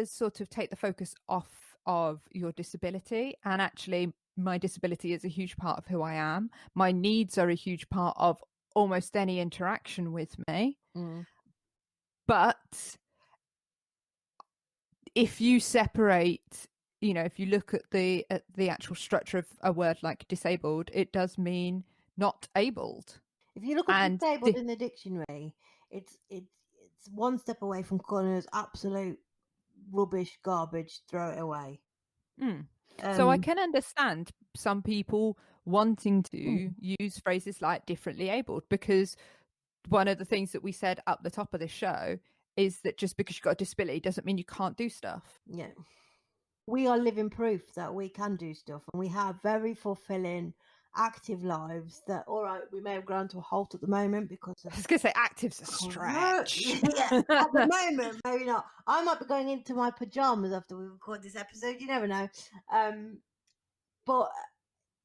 sort of take the focus off of your disability, and actually my disability is a huge part of who I am. My needs are a huge part of almost any interaction with me. But if you separate, you know, if you look at the actual structure of a word like disabled, it does mean not abled. If you look at disabled in the dictionary, it's one step away from calling us absolute rubbish, garbage, throw it away. So I can understand some people wanting to use phrases like differently abled, because one of the things that we said up the top of this show is that just because you've got a disability doesn't mean you can't do stuff. Yeah. We are living proof that we can do stuff, and we have very fulfilling, active lives that, all right, we may have ground to a halt at the moment because I was going to say active's a stretch. Yeah, at the moment, maybe not. I might be going into my pajamas after we record this episode. You never know. But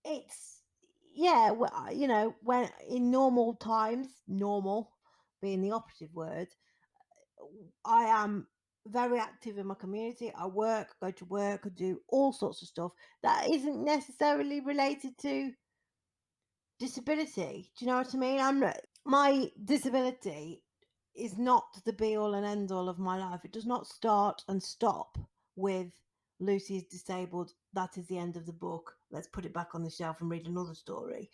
it's, yeah, you know, when in normal times, normal being the operative word, I am very active in my community. I work, go to work, I do all sorts of stuff that isn't necessarily related to disability. Do you know what I mean? My disability is not the be all and end all of my life. It does not start and stop with Lucy's disabled. That is the end of the book. Let's put it back on the shelf and read another story.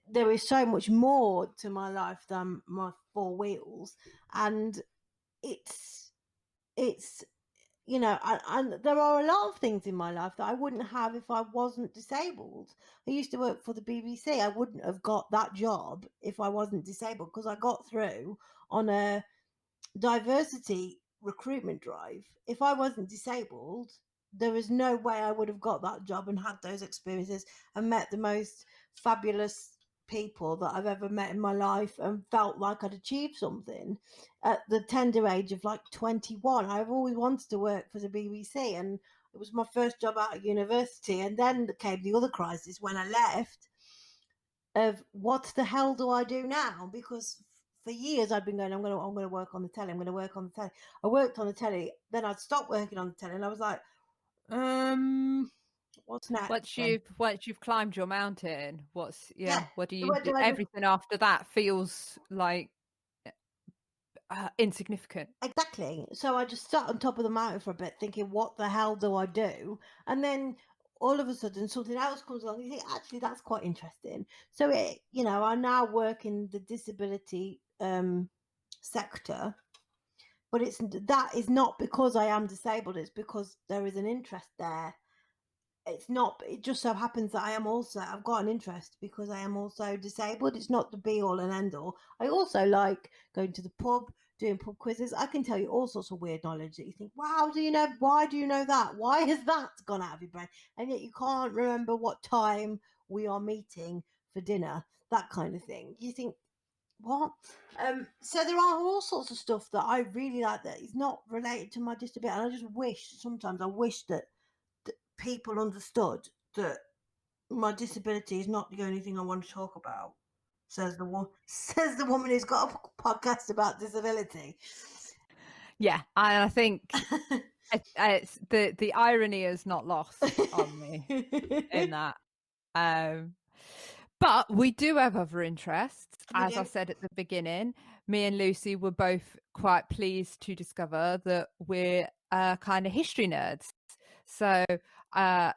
there is so much more to my life than my four wheels, and it's you know, and there are a lot of things in my life that I wouldn't have if I wasn't disabled. I used to work for the BBC. I wouldn't have got that job if I wasn't disabled, because I got through on a diversity recruitment drive. If I wasn't disabled, there is no way I would have got that job and had those experiences and met the most fabulous people that I've ever met in my life and felt like I'd achieved something at the tender age of like 21. I've always wanted to work for the BBC, and it was my first job out of university. And then came the other crisis when I left, of what the hell do I do now? Because for years I'd been going, I'm gonna work on the telly. I'm gonna work on the telly. I worked on the telly, then I'd stop working on the telly, and I was like, what's next? Once you've climbed your mountain, what do you what do? do I do? Everything after that feels like insignificant. Exactly. So I just sat on top of the mountain for a bit, thinking, what the hell do I do? And then all of a sudden something else comes along. You think, actually, that's quite interesting. So I now work in the disability sector, but that is not because I am disabled. It's because there is an interest there. It's not. It just so happens that I've got an interest because I am also disabled. It's not the be all and end all. I also like going to the pub, doing pub quizzes. I can tell you all sorts of weird knowledge that you think, wow, why do you know that? Why has that gone out of your brain? And yet you can't remember what time we are meeting for dinner, that kind of thing. You think, what? So there are all sorts of stuff that I really like that is not related to my disability. And I wish that people understood that my disability is not the only thing I want to talk about. Says the woman who's got a podcast about disability. Yeah, and I think it's the irony is not lost on me in that. But we do have other interests. As I said at the beginning, me and Lucy were both quite pleased to discover that we're kind of history nerds. So,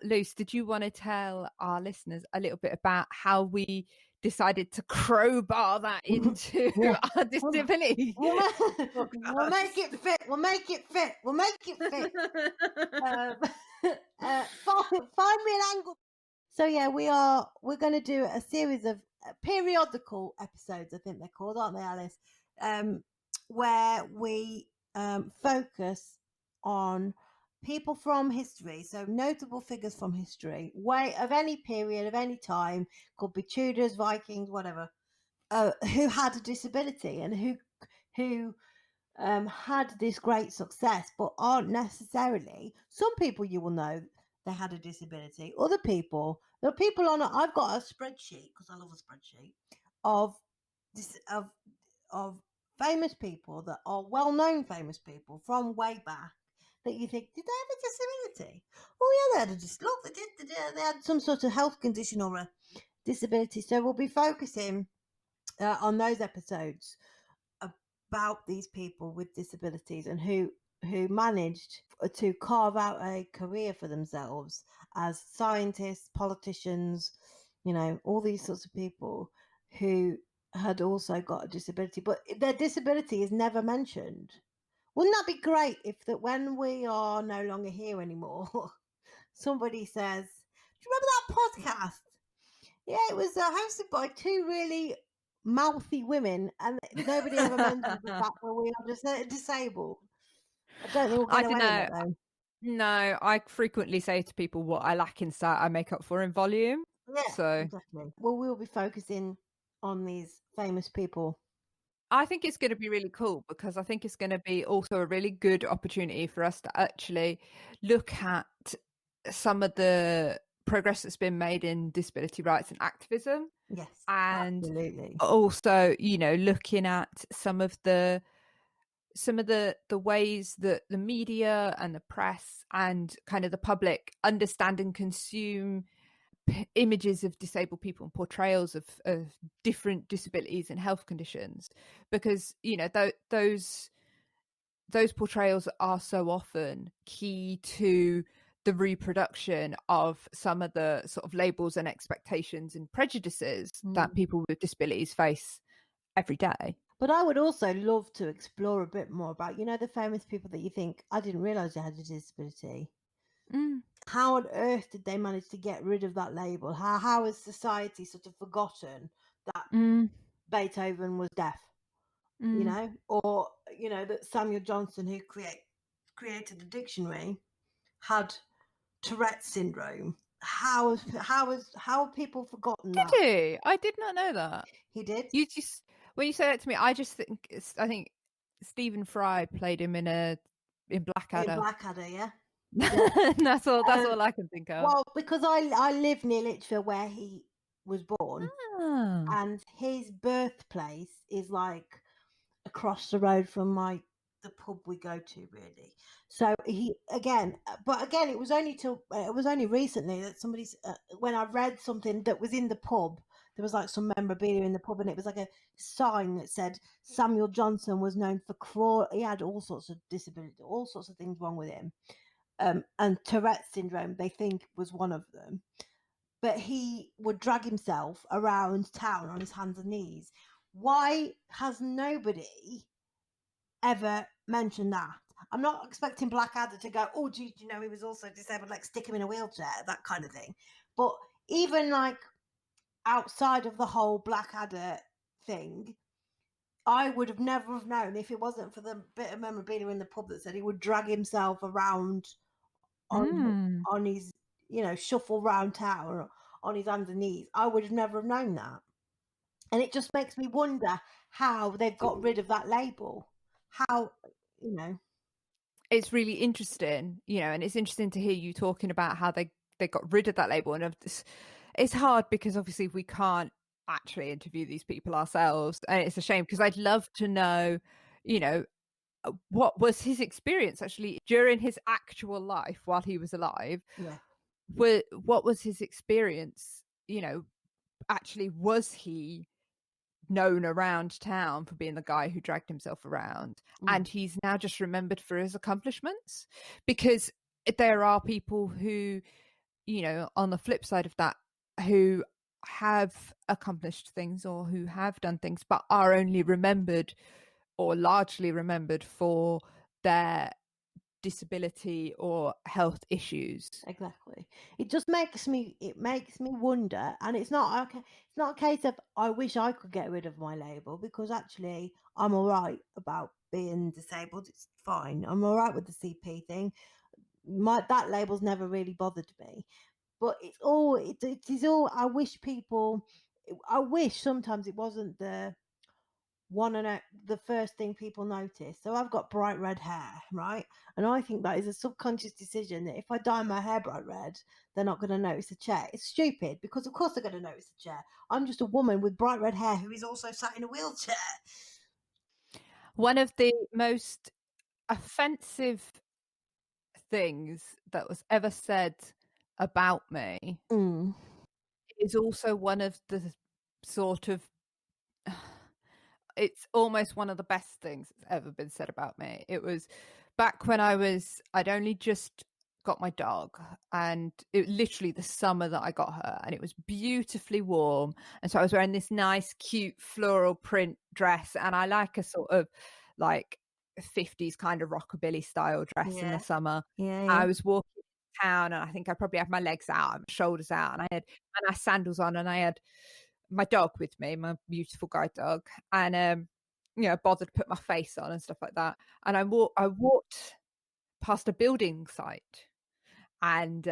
Luce, did you want to tell our listeners a little bit about how we decided to crowbar that into our disability? We'll make it fit. We'll make it fit. Find me an angle. So yeah, we're going to do a series of periodical episodes, I think they're called, aren't they, Alice? Where we focus on people from history, so notable figures from history, of any period, of any time, could be Tudors, Vikings, whatever, who had a disability and who had this great success, but aren't necessarily. Some people you will know they had a disability. Other people, there are people on. I've got a spreadsheet because I love a spreadsheet of famous people that are well-known famous people from way back. That you think, did they have a disability? Oh yeah, they had a disability. They had some sort of health condition or a disability. So we'll be focusing on those episodes about these people with disabilities and who managed to carve out a career for themselves as scientists, politicians, all these sorts of people who had also got a disability, but their disability is never mentioned. Wouldn't that be great if that when we are no longer here anymore, somebody says, do you remember that podcast? Yeah, it was hosted by two really mouthy women, and nobody ever mentioned the fact that we are just disabled. I don't think we'll get away with it, though. No, I frequently say to people what I lack in sight, I make up for in volume. Yeah, so exactly. Well, we'll be focusing on these famous people. I think it's going to be really cool because I think it's going to be also a really good opportunity for us to actually look at some of the progress that's been made in disability rights and activism. Yes, and absolutely. Also, looking at some of the ways that the media and the press and kind of the public understand and consume images of disabled people and portrayals of different disabilities and health conditions, because those portrayals are so often key to the reproduction of some of the sort of labels and expectations and prejudices that people with disabilities face every day. But I would also love to explore a bit more about, the famous people that you think, I didn't realise they had a disability. How on earth did they manage to get rid of that label? How has society sort of forgotten that Beethoven was deaf? Or that Samuel Johnson, who created the dictionary, had Tourette's syndrome. How have people forgotten that? Did he? I did not know that. He did. You just, when you say that to me, I just think I think Stephen Fry played him in Blackadder. In Blackadder, yeah. That's all I can think of. Well, because I live near Lichfield where he was born, and his birthplace is like across the road from the pub we go to, really. So it was only recently that somebody's when I read something that was in the pub, there was like some memorabilia in the pub, and it was like a sign that said Samuel Johnson was known for he had all sorts of disabilities, all sorts of things wrong with him, and Tourette's syndrome they think was one of them. But he would drag himself around town on his hands and knees. Why has nobody ever mentioned that? I'm not expecting Blackadder to go, oh, do you know he was also disabled, like stick him in a wheelchair, that kind of thing. But even like outside of the whole Blackadder thing, I would have never have known if it wasn't for the bit of memorabilia in the pub that said he would drag himself around on his, shuffle round town or on his hands and knees. I would have never have known that. And it just makes me wonder how they've got rid of that label. How, It's really interesting, and it's interesting to hear you talking about how they got rid of that label. And it's hard because obviously we can't actually interview these people ourselves. And it's a shame because I'd love to know, what was his experience actually during his actual life while he was alive. Yeah. What was his experience? Actually, was he known around town for being the guy who dragged himself around, and he's now just remembered for his accomplishments? Because there are people who, on the flip side of that, who have accomplished things or who have done things but are only remembered or largely remembered for their disability or health issues. Exactly. It just makes me wonder, and it's not a case of I wish I could get rid of my label, because actually I'm all right about being disabled. It's fine. I'm all right with the CP thing. That label's never really bothered me. But it is all I wish sometimes it wasn't the first thing people notice. So I've got bright red hair, right? And I think that is a subconscious decision that if I dye my hair bright red, they're not going to notice the chair. It's stupid, because of course they're going to notice the chair. I'm just a woman with bright red hair who is also sat in a wheelchair. One of the most offensive things that was ever said about me is also one of the sort of it's almost one of the best things that's ever been said about me. It was back when I'd only just got my dog, and it literally the summer that I got her, and it was beautifully warm, and so I was wearing this nice cute floral print dress, and I like a sort of like 50s kind of rockabilly style dress in the summer. I was walking town, and I think I probably had my legs out, my shoulders out, and I had my nice sandals on, and I had my dog with me, my beautiful guide dog, and bothered to put my face on and stuff like that. And I walked past a building site, and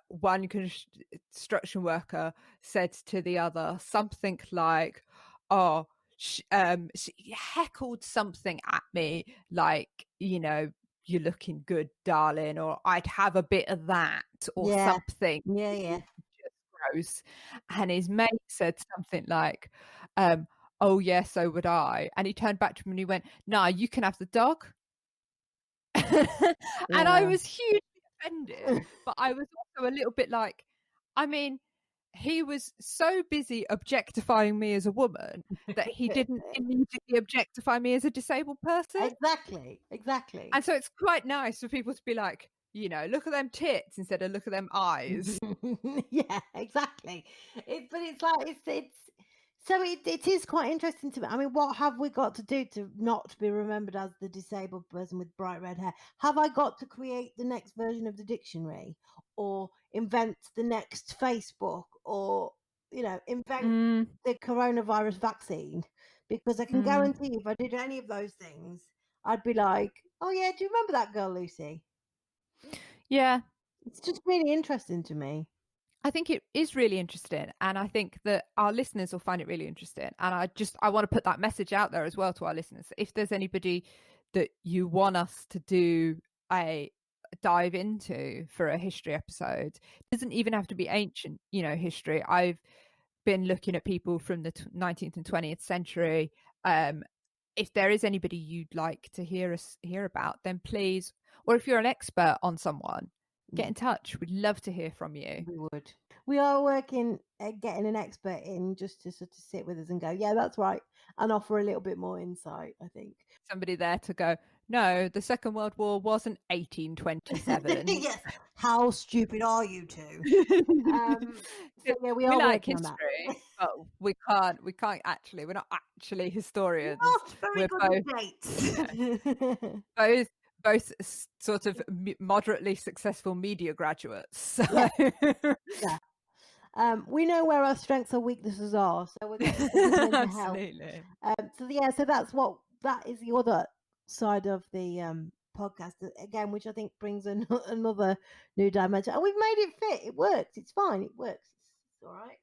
one construction worker said to the other something like, "Oh," she heckled something at me like, "You're looking good, darling," or "I'd have a bit of that," or something. Yeah. Gross. And his mate said something like, "Oh yeah, so would I." And he turned back to him and he went, "Nah, you can have the dog." And I was hugely offended, but I was also a little bit like, I mean, he was so busy objectifying me as a woman that he didn't immediately objectify me as a disabled person. Exactly. And so it's quite nice for people to be like, look at them tits instead of look at them eyes. Yeah, exactly. But it's like it's so it is quite interesting to me. I mean, what have we got to do to not be remembered as the disabled person with bright red hair? Have I got to create the next version of the dictionary, or invent the next Facebook, or invent the coronavirus vaccine? Because I can guarantee if I did any of those things, I'd be like, oh yeah, do you remember that girl Lucy? Yeah. It's just really interesting to me. I think it is really interesting, and I think that our listeners will find it really interesting. And I want to put that message out there as well to our listeners. If there's anybody that you want us to do a dive into for a history episode, it doesn't even have to be ancient, history. I've been looking at people from the 19th and 20th century. If there is anybody you'd like to hear about, then please, or if you're an expert on someone, get in touch. We'd love to hear from you. We would. We are working at getting an expert in just to sort of sit with us and go, yeah, that's right, and offer a little bit more insight, I think. Somebody there to go, no, the Second World War wasn't 1827. Yes. How stupid are you two? So yeah, we are like working history, on but we're not actually historians. Not very good at dates. Both sort of moderately successful media graduates. So. Yeah. We know where our strengths or weaknesses are, so we're going to absolutely. So that is the other side of the podcast again, which I think brings another new dimension. And we've made it fit. It works. It's fine. It works. It's all right.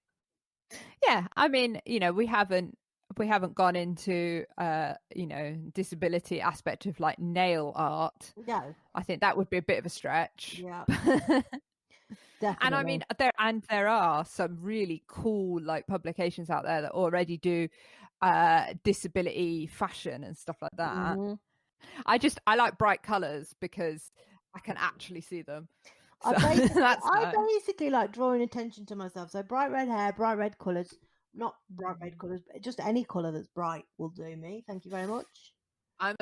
Yeah, I mean, we haven't gone into disability aspect of like nail art. No, I think that would be a bit of a stretch. Yeah. Definitely. And I mean, there are some really cool like publications out there that already do disability fashion and stuff like that. Mm-hmm. I like bright colors because I can actually see them. So I basically like drawing attention to myself. So bright red hair, bright red colours. Not bright red colours, but just any colour that's bright will do me. Thank you very much. I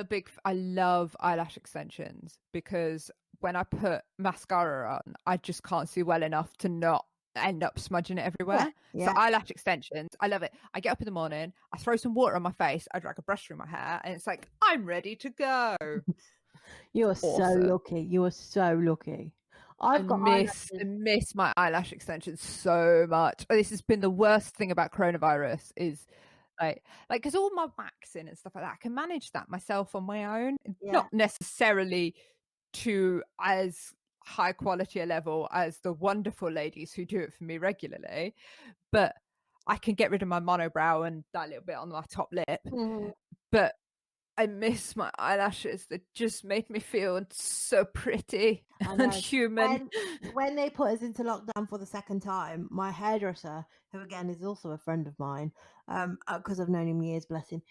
love eyelash extensions because when I put mascara on, I just can't see well enough to not end up smudging it everywhere. Yeah. So eyelash extensions, I love it. I get up in the morning, I throw some water on my face, I drag a brush through my hair, and it's like, I'm ready to go. You are awesome. So lucky. You are so lucky. I miss my eyelash extensions so much. This has been the worst thing about coronavirus is like because all my waxing and stuff like that, I can manage that myself on my own. Yeah. Not necessarily to as high quality a level as the wonderful ladies who do it for me regularly, but I can get rid of my monobrow and that little bit on my top lip. Mm-hmm. But I miss my eyelashes. That just made me feel so pretty and human. When they put us into lockdown for the second time, my hairdresser, who again is also a friend of mine, because I've known him years, bless him,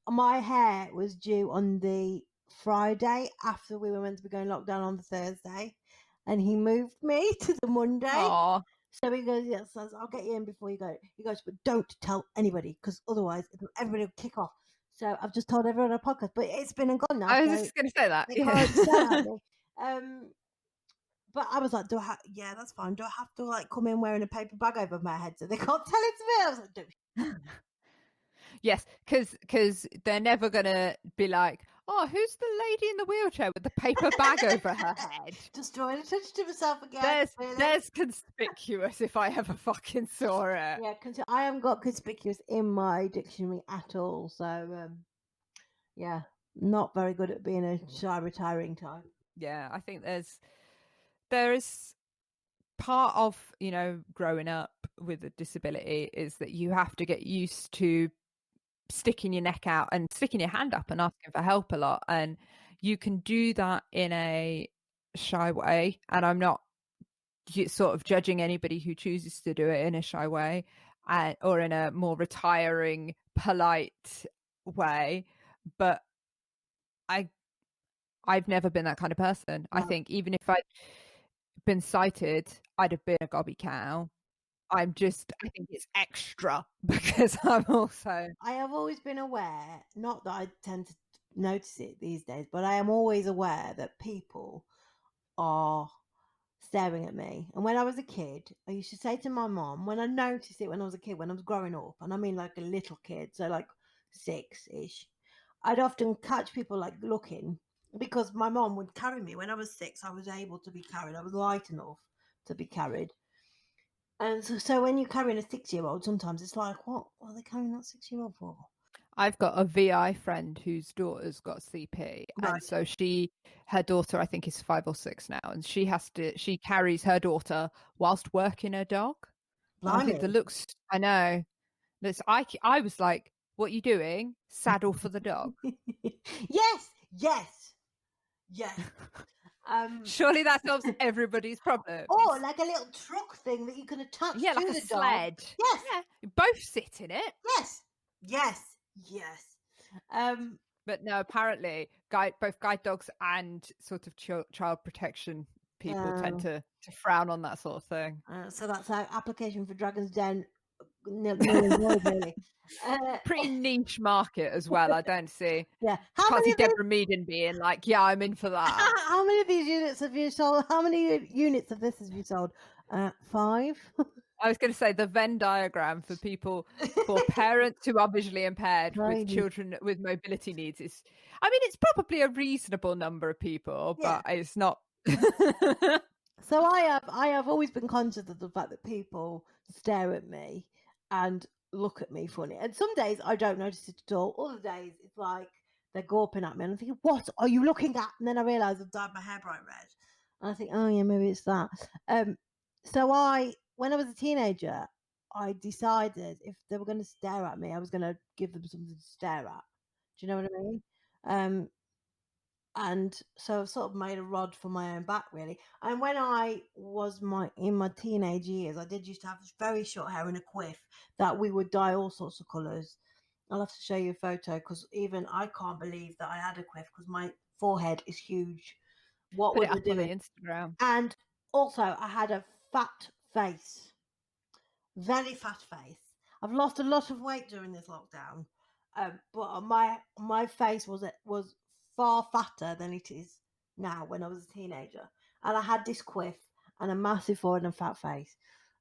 my hair was due on the Friday after we were meant to be going lockdown on the Thursday, and he moved me to the Monday. Aww. So he goes, yes, I'll get you in before you go. He goes, but don't tell anybody because otherwise everybody will kick off. So I've just told everyone on a podcast, but it's been and gone now. I was just going to say that. Yeah. But I was like, yeah, that's fine. Do I have to like come in wearing a paper bag over my head so they can't tell it to me? I was like, do Yes, because they're never going to be like, oh, who's the lady in the wheelchair with the paper bag over her head? Just drawing attention to myself again. There's conspicuous if I ever fucking saw it. Yeah, I haven't got conspicuous in my dictionary at all. So, yeah, not very good at being a shy, retiring type. Yeah, I think there is part of, growing up with a disability is that you have to get used to sticking your neck out and sticking your hand up and asking for help a lot, and you can do that in a shy way, and I'm not sort of judging anybody who chooses to do it in a shy way or in a more retiring, polite way, but I've never been that kind of person. No. I think even if I'd been sighted, I'd have been a gobby cow. I think it's extra because I have always been aware, not that I tend to notice it these days, but I am always aware that people are staring at me. And when I was a kid, I used to say to my mom, when I noticed it when I was a kid, when I was growing up, and I mean like a little kid, so like 6-ish, I'd often catch people like looking, because my mom would carry me. When I was 6, I was able to be carried. I was light enough to be carried. And so when you're carrying a 6-year-old, sometimes it's like, what are they carrying that 6-year-old for? I've got a VI friend whose daughter's got CP, Right. and so her daughter, I think, is 5 or 6 now, and she carries her daughter whilst working her dog. And I think the Blimey. looks, I know, I was like, what are you doing? Saddle for the dog. Yes. Surely that solves everybody's problem. Or like a little truck thing that you can attach Yeah, to like the a dog. sled. Yes. Yeah, you both sit in it. Yes. But no, apparently, both guide dogs and sort of child protection people tend to frown on that sort of thing. So that's our application for Dragon's Den. Really. Pretty niche market as well. I don't see. Yeah. Can't see Deborah Meaden being like, yeah, I'm in for that. How many of these units have you sold? How many units of this have you sold? 5. I was going to say the Venn diagram for parents who are visually impaired with children with mobility needs is, I mean, it's probably a reasonable number of people, but it's not. So I have always been conscious of the fact that people stare at me and look at me funny. And some days I don't notice it at all. Other days it's like they're gawping at me and I'm thinking, what are you looking at? And then I realise I've dyed my hair bright red. And I think, oh yeah, maybe it's that. So when I was a teenager, I decided if they were going to stare at me, I was going to give them something to stare at. Do you know what I mean? And so I've sort of made a rod for my own back, really. And when I was in my teenage years, I did used to have very short hair and a quiff that we would dye all sorts of colours. I'll have to show you a photo because even I can't believe that I had a quiff because my forehead is huge. What Put were it they up on the doing? Instagram. And also, I had a fat face, very fat face. I've lost a lot of weight during this lockdown, but my face was far fatter than it is now when I was a teenager, and I had this quiff and a massive forehead and fat face.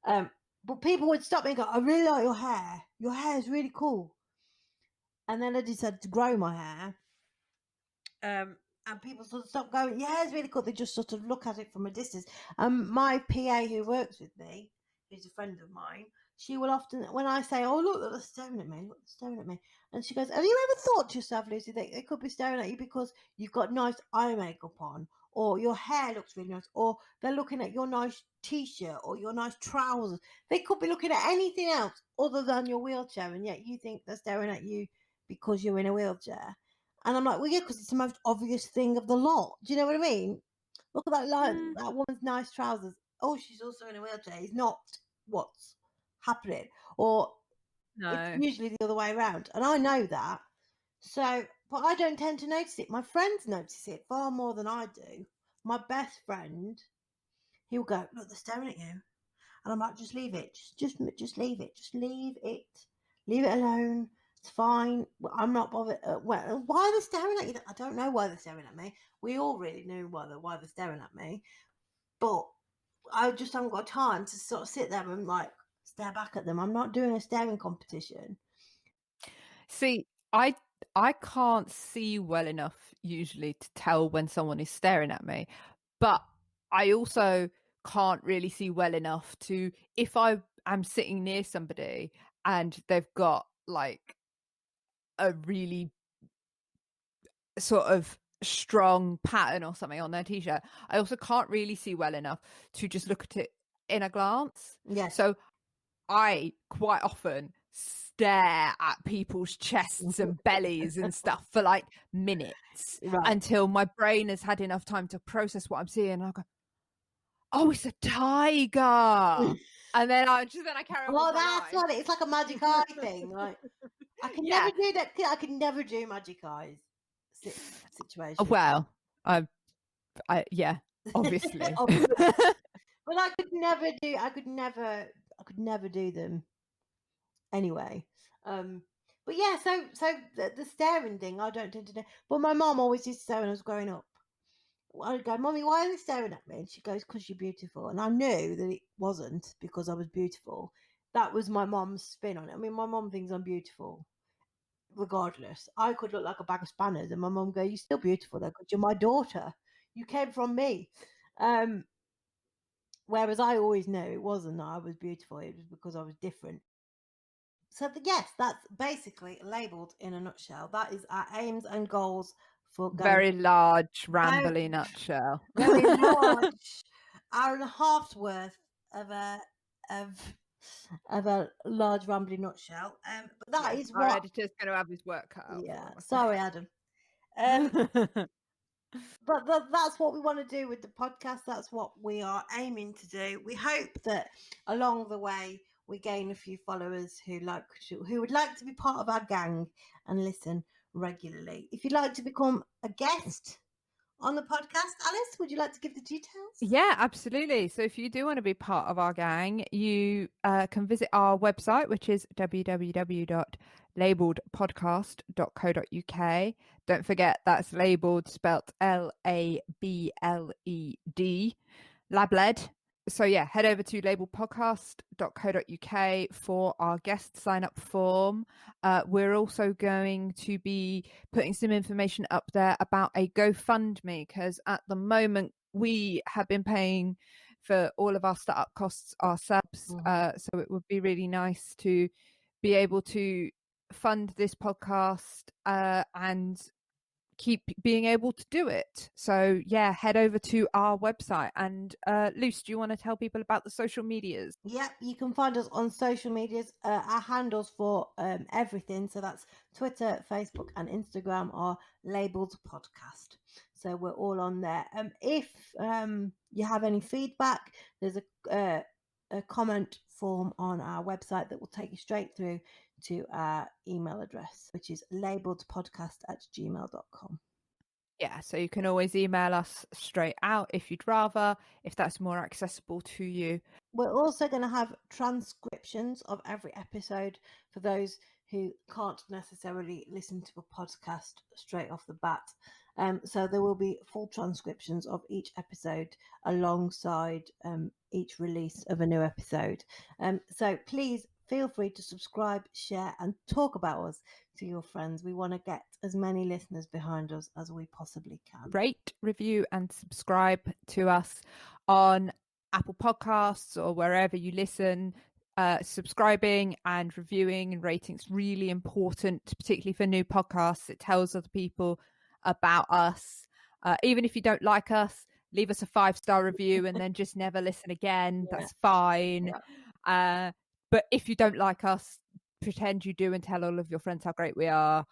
But people would stop me and go, "I really like your hair. Your hair is really cool." And then I decided to grow my hair. And people sort of stop going, "Yeah, it's really cool." They just sort of look at it from a distance. My PA who works with me, who's a friend of mine, she will often, when I say, "Oh, look, they're staring at me, look, they're staring at me," and she goes, "Have you ever thought to yourself, Lucy, that they could be staring at you because you've got nice eye makeup on, or your hair looks really nice, or they're looking at your nice t-shirt or your nice trousers? They could be looking at anything else other than your wheelchair, and yet you think they're staring at you because you're in a wheelchair." And I'm like, well, yeah, because it's the most obvious thing of the lot. Do you know what I mean? Look at that woman's nice trousers. Oh, she's also in a wheelchair. It's not what's happening. Or it's usually the other way around. And I know that. So, but I don't tend to notice it. My friends notice it far more than I do. My best friend, he'll go, look, they're staring at you. And I'm like, just leave it. Just leave it. Just leave it. Leave it alone. It's fine. I'm not bothered. Well, why are they staring at you? I don't know why they're staring at me. We all really knew why they're staring at me. But I just haven't got time to sort of sit there and like stare back at them. I'm not doing a staring competition. See, I can't see well enough usually to tell when someone is staring at me. But I also can't really see well enough to, if I am sitting near somebody and they've got like a really sort of strong pattern or something on their t-shirt, I also can't really see well enough to just look at it in a glance. Yes. So I quite often stare at people's chests and bellies and stuff for like minutes until my brain has had enough time to process what I'm seeing, and I go, oh, it's a tiger. And then I carry on. Oh, that's what it's like, a magic eye thing. Like, I can never do that. I can never do magic eyes situation. Well, yeah, obviously. But I could never do them anyway. But yeah, so the staring thing, I don't tend to do. But my mom always used to say when I was growing up, I'd go, Mummy, why are they staring at me? And she goes, because you're beautiful. And I knew that it wasn't because I was beautiful. That was my mum's spin on it. I mean, my mum thinks I'm beautiful regardless. I could look like a bag of spanners, and my mum go, "You're still beautiful though, because you're my daughter. You came from me." Whereas I always knew it wasn't that I was beautiful; it was because I was different. So yes, that's basically labelled in a nutshell. That is our aims and goals for going. Very large, rambly nutshell. Very large, hour and a half's worth of a large rambly nutshell. But that is our what editor's going to have his work cut out. Yeah, for him. sorry, Adam. But that's what we want to do with the podcast. That's what we are aiming to do. We hope that along the way we gain a few followers who would like to be part of our gang and listen regularly. If you'd like to become a guest on the podcast, Alice, would you like to give the details? Yeah, absolutely. So if you do want to be part of our gang, you can visit our website, which is www.labelledpodcast.co.uk. Don't forget that's labelled spelt LABLED, lABLEd. So yeah, head over to labelledpodcast.co.uk for our guest sign up form. We're also going to be putting some information up there about a GoFundMe, because at the moment we have been paying for all of our startup costs ourselves. So it would be really nice to be able to fund this podcast and keep being able to do it. So yeah, head over to our website. And Luce, do you want to tell people about the social medias? Yep, you can find us on social medias. Our handles for everything, so that's Twitter, Facebook and Instagram, are labelled podcast. So we're all on there. If you have any feedback, there's a comment form on our website that will take you straight through to our email address, which is labelledpodcast@gmail.com. Yeah, so you can always email us straight out if you'd rather, if that's more accessible to you. We're also going to have transcriptions of every episode for those who can't necessarily listen to a podcast straight off the bat. So there will be full transcriptions of each episode alongside each release of a new episode. So please feel free to subscribe, share and talk about us to your friends. We want to get as many listeners behind us as we possibly can. Rate, review and subscribe to us on Apple Podcasts or wherever you listen. Subscribing and reviewing and rating is really important, particularly for new podcasts. It tells other people about us. Even if you don't like us, leave us a 5-star review and then just never listen again. That's fine. But if you don't like us, pretend you do and tell all of your friends how great we are.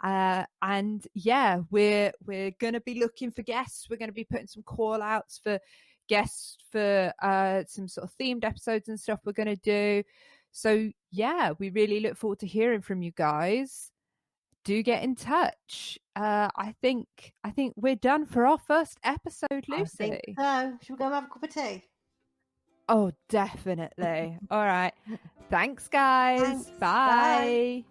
And yeah, we're going to be looking for guests. We're going to be putting some call outs for guests for some sort of themed episodes and stuff we're going to do. So yeah, we really look forward to hearing from you guys. Do get in touch. I think we're done for our first episode, Lucy. I think so. Should we go and have a cup of tea? Oh, definitely. All right. Thanks, guys. Thanks. Bye.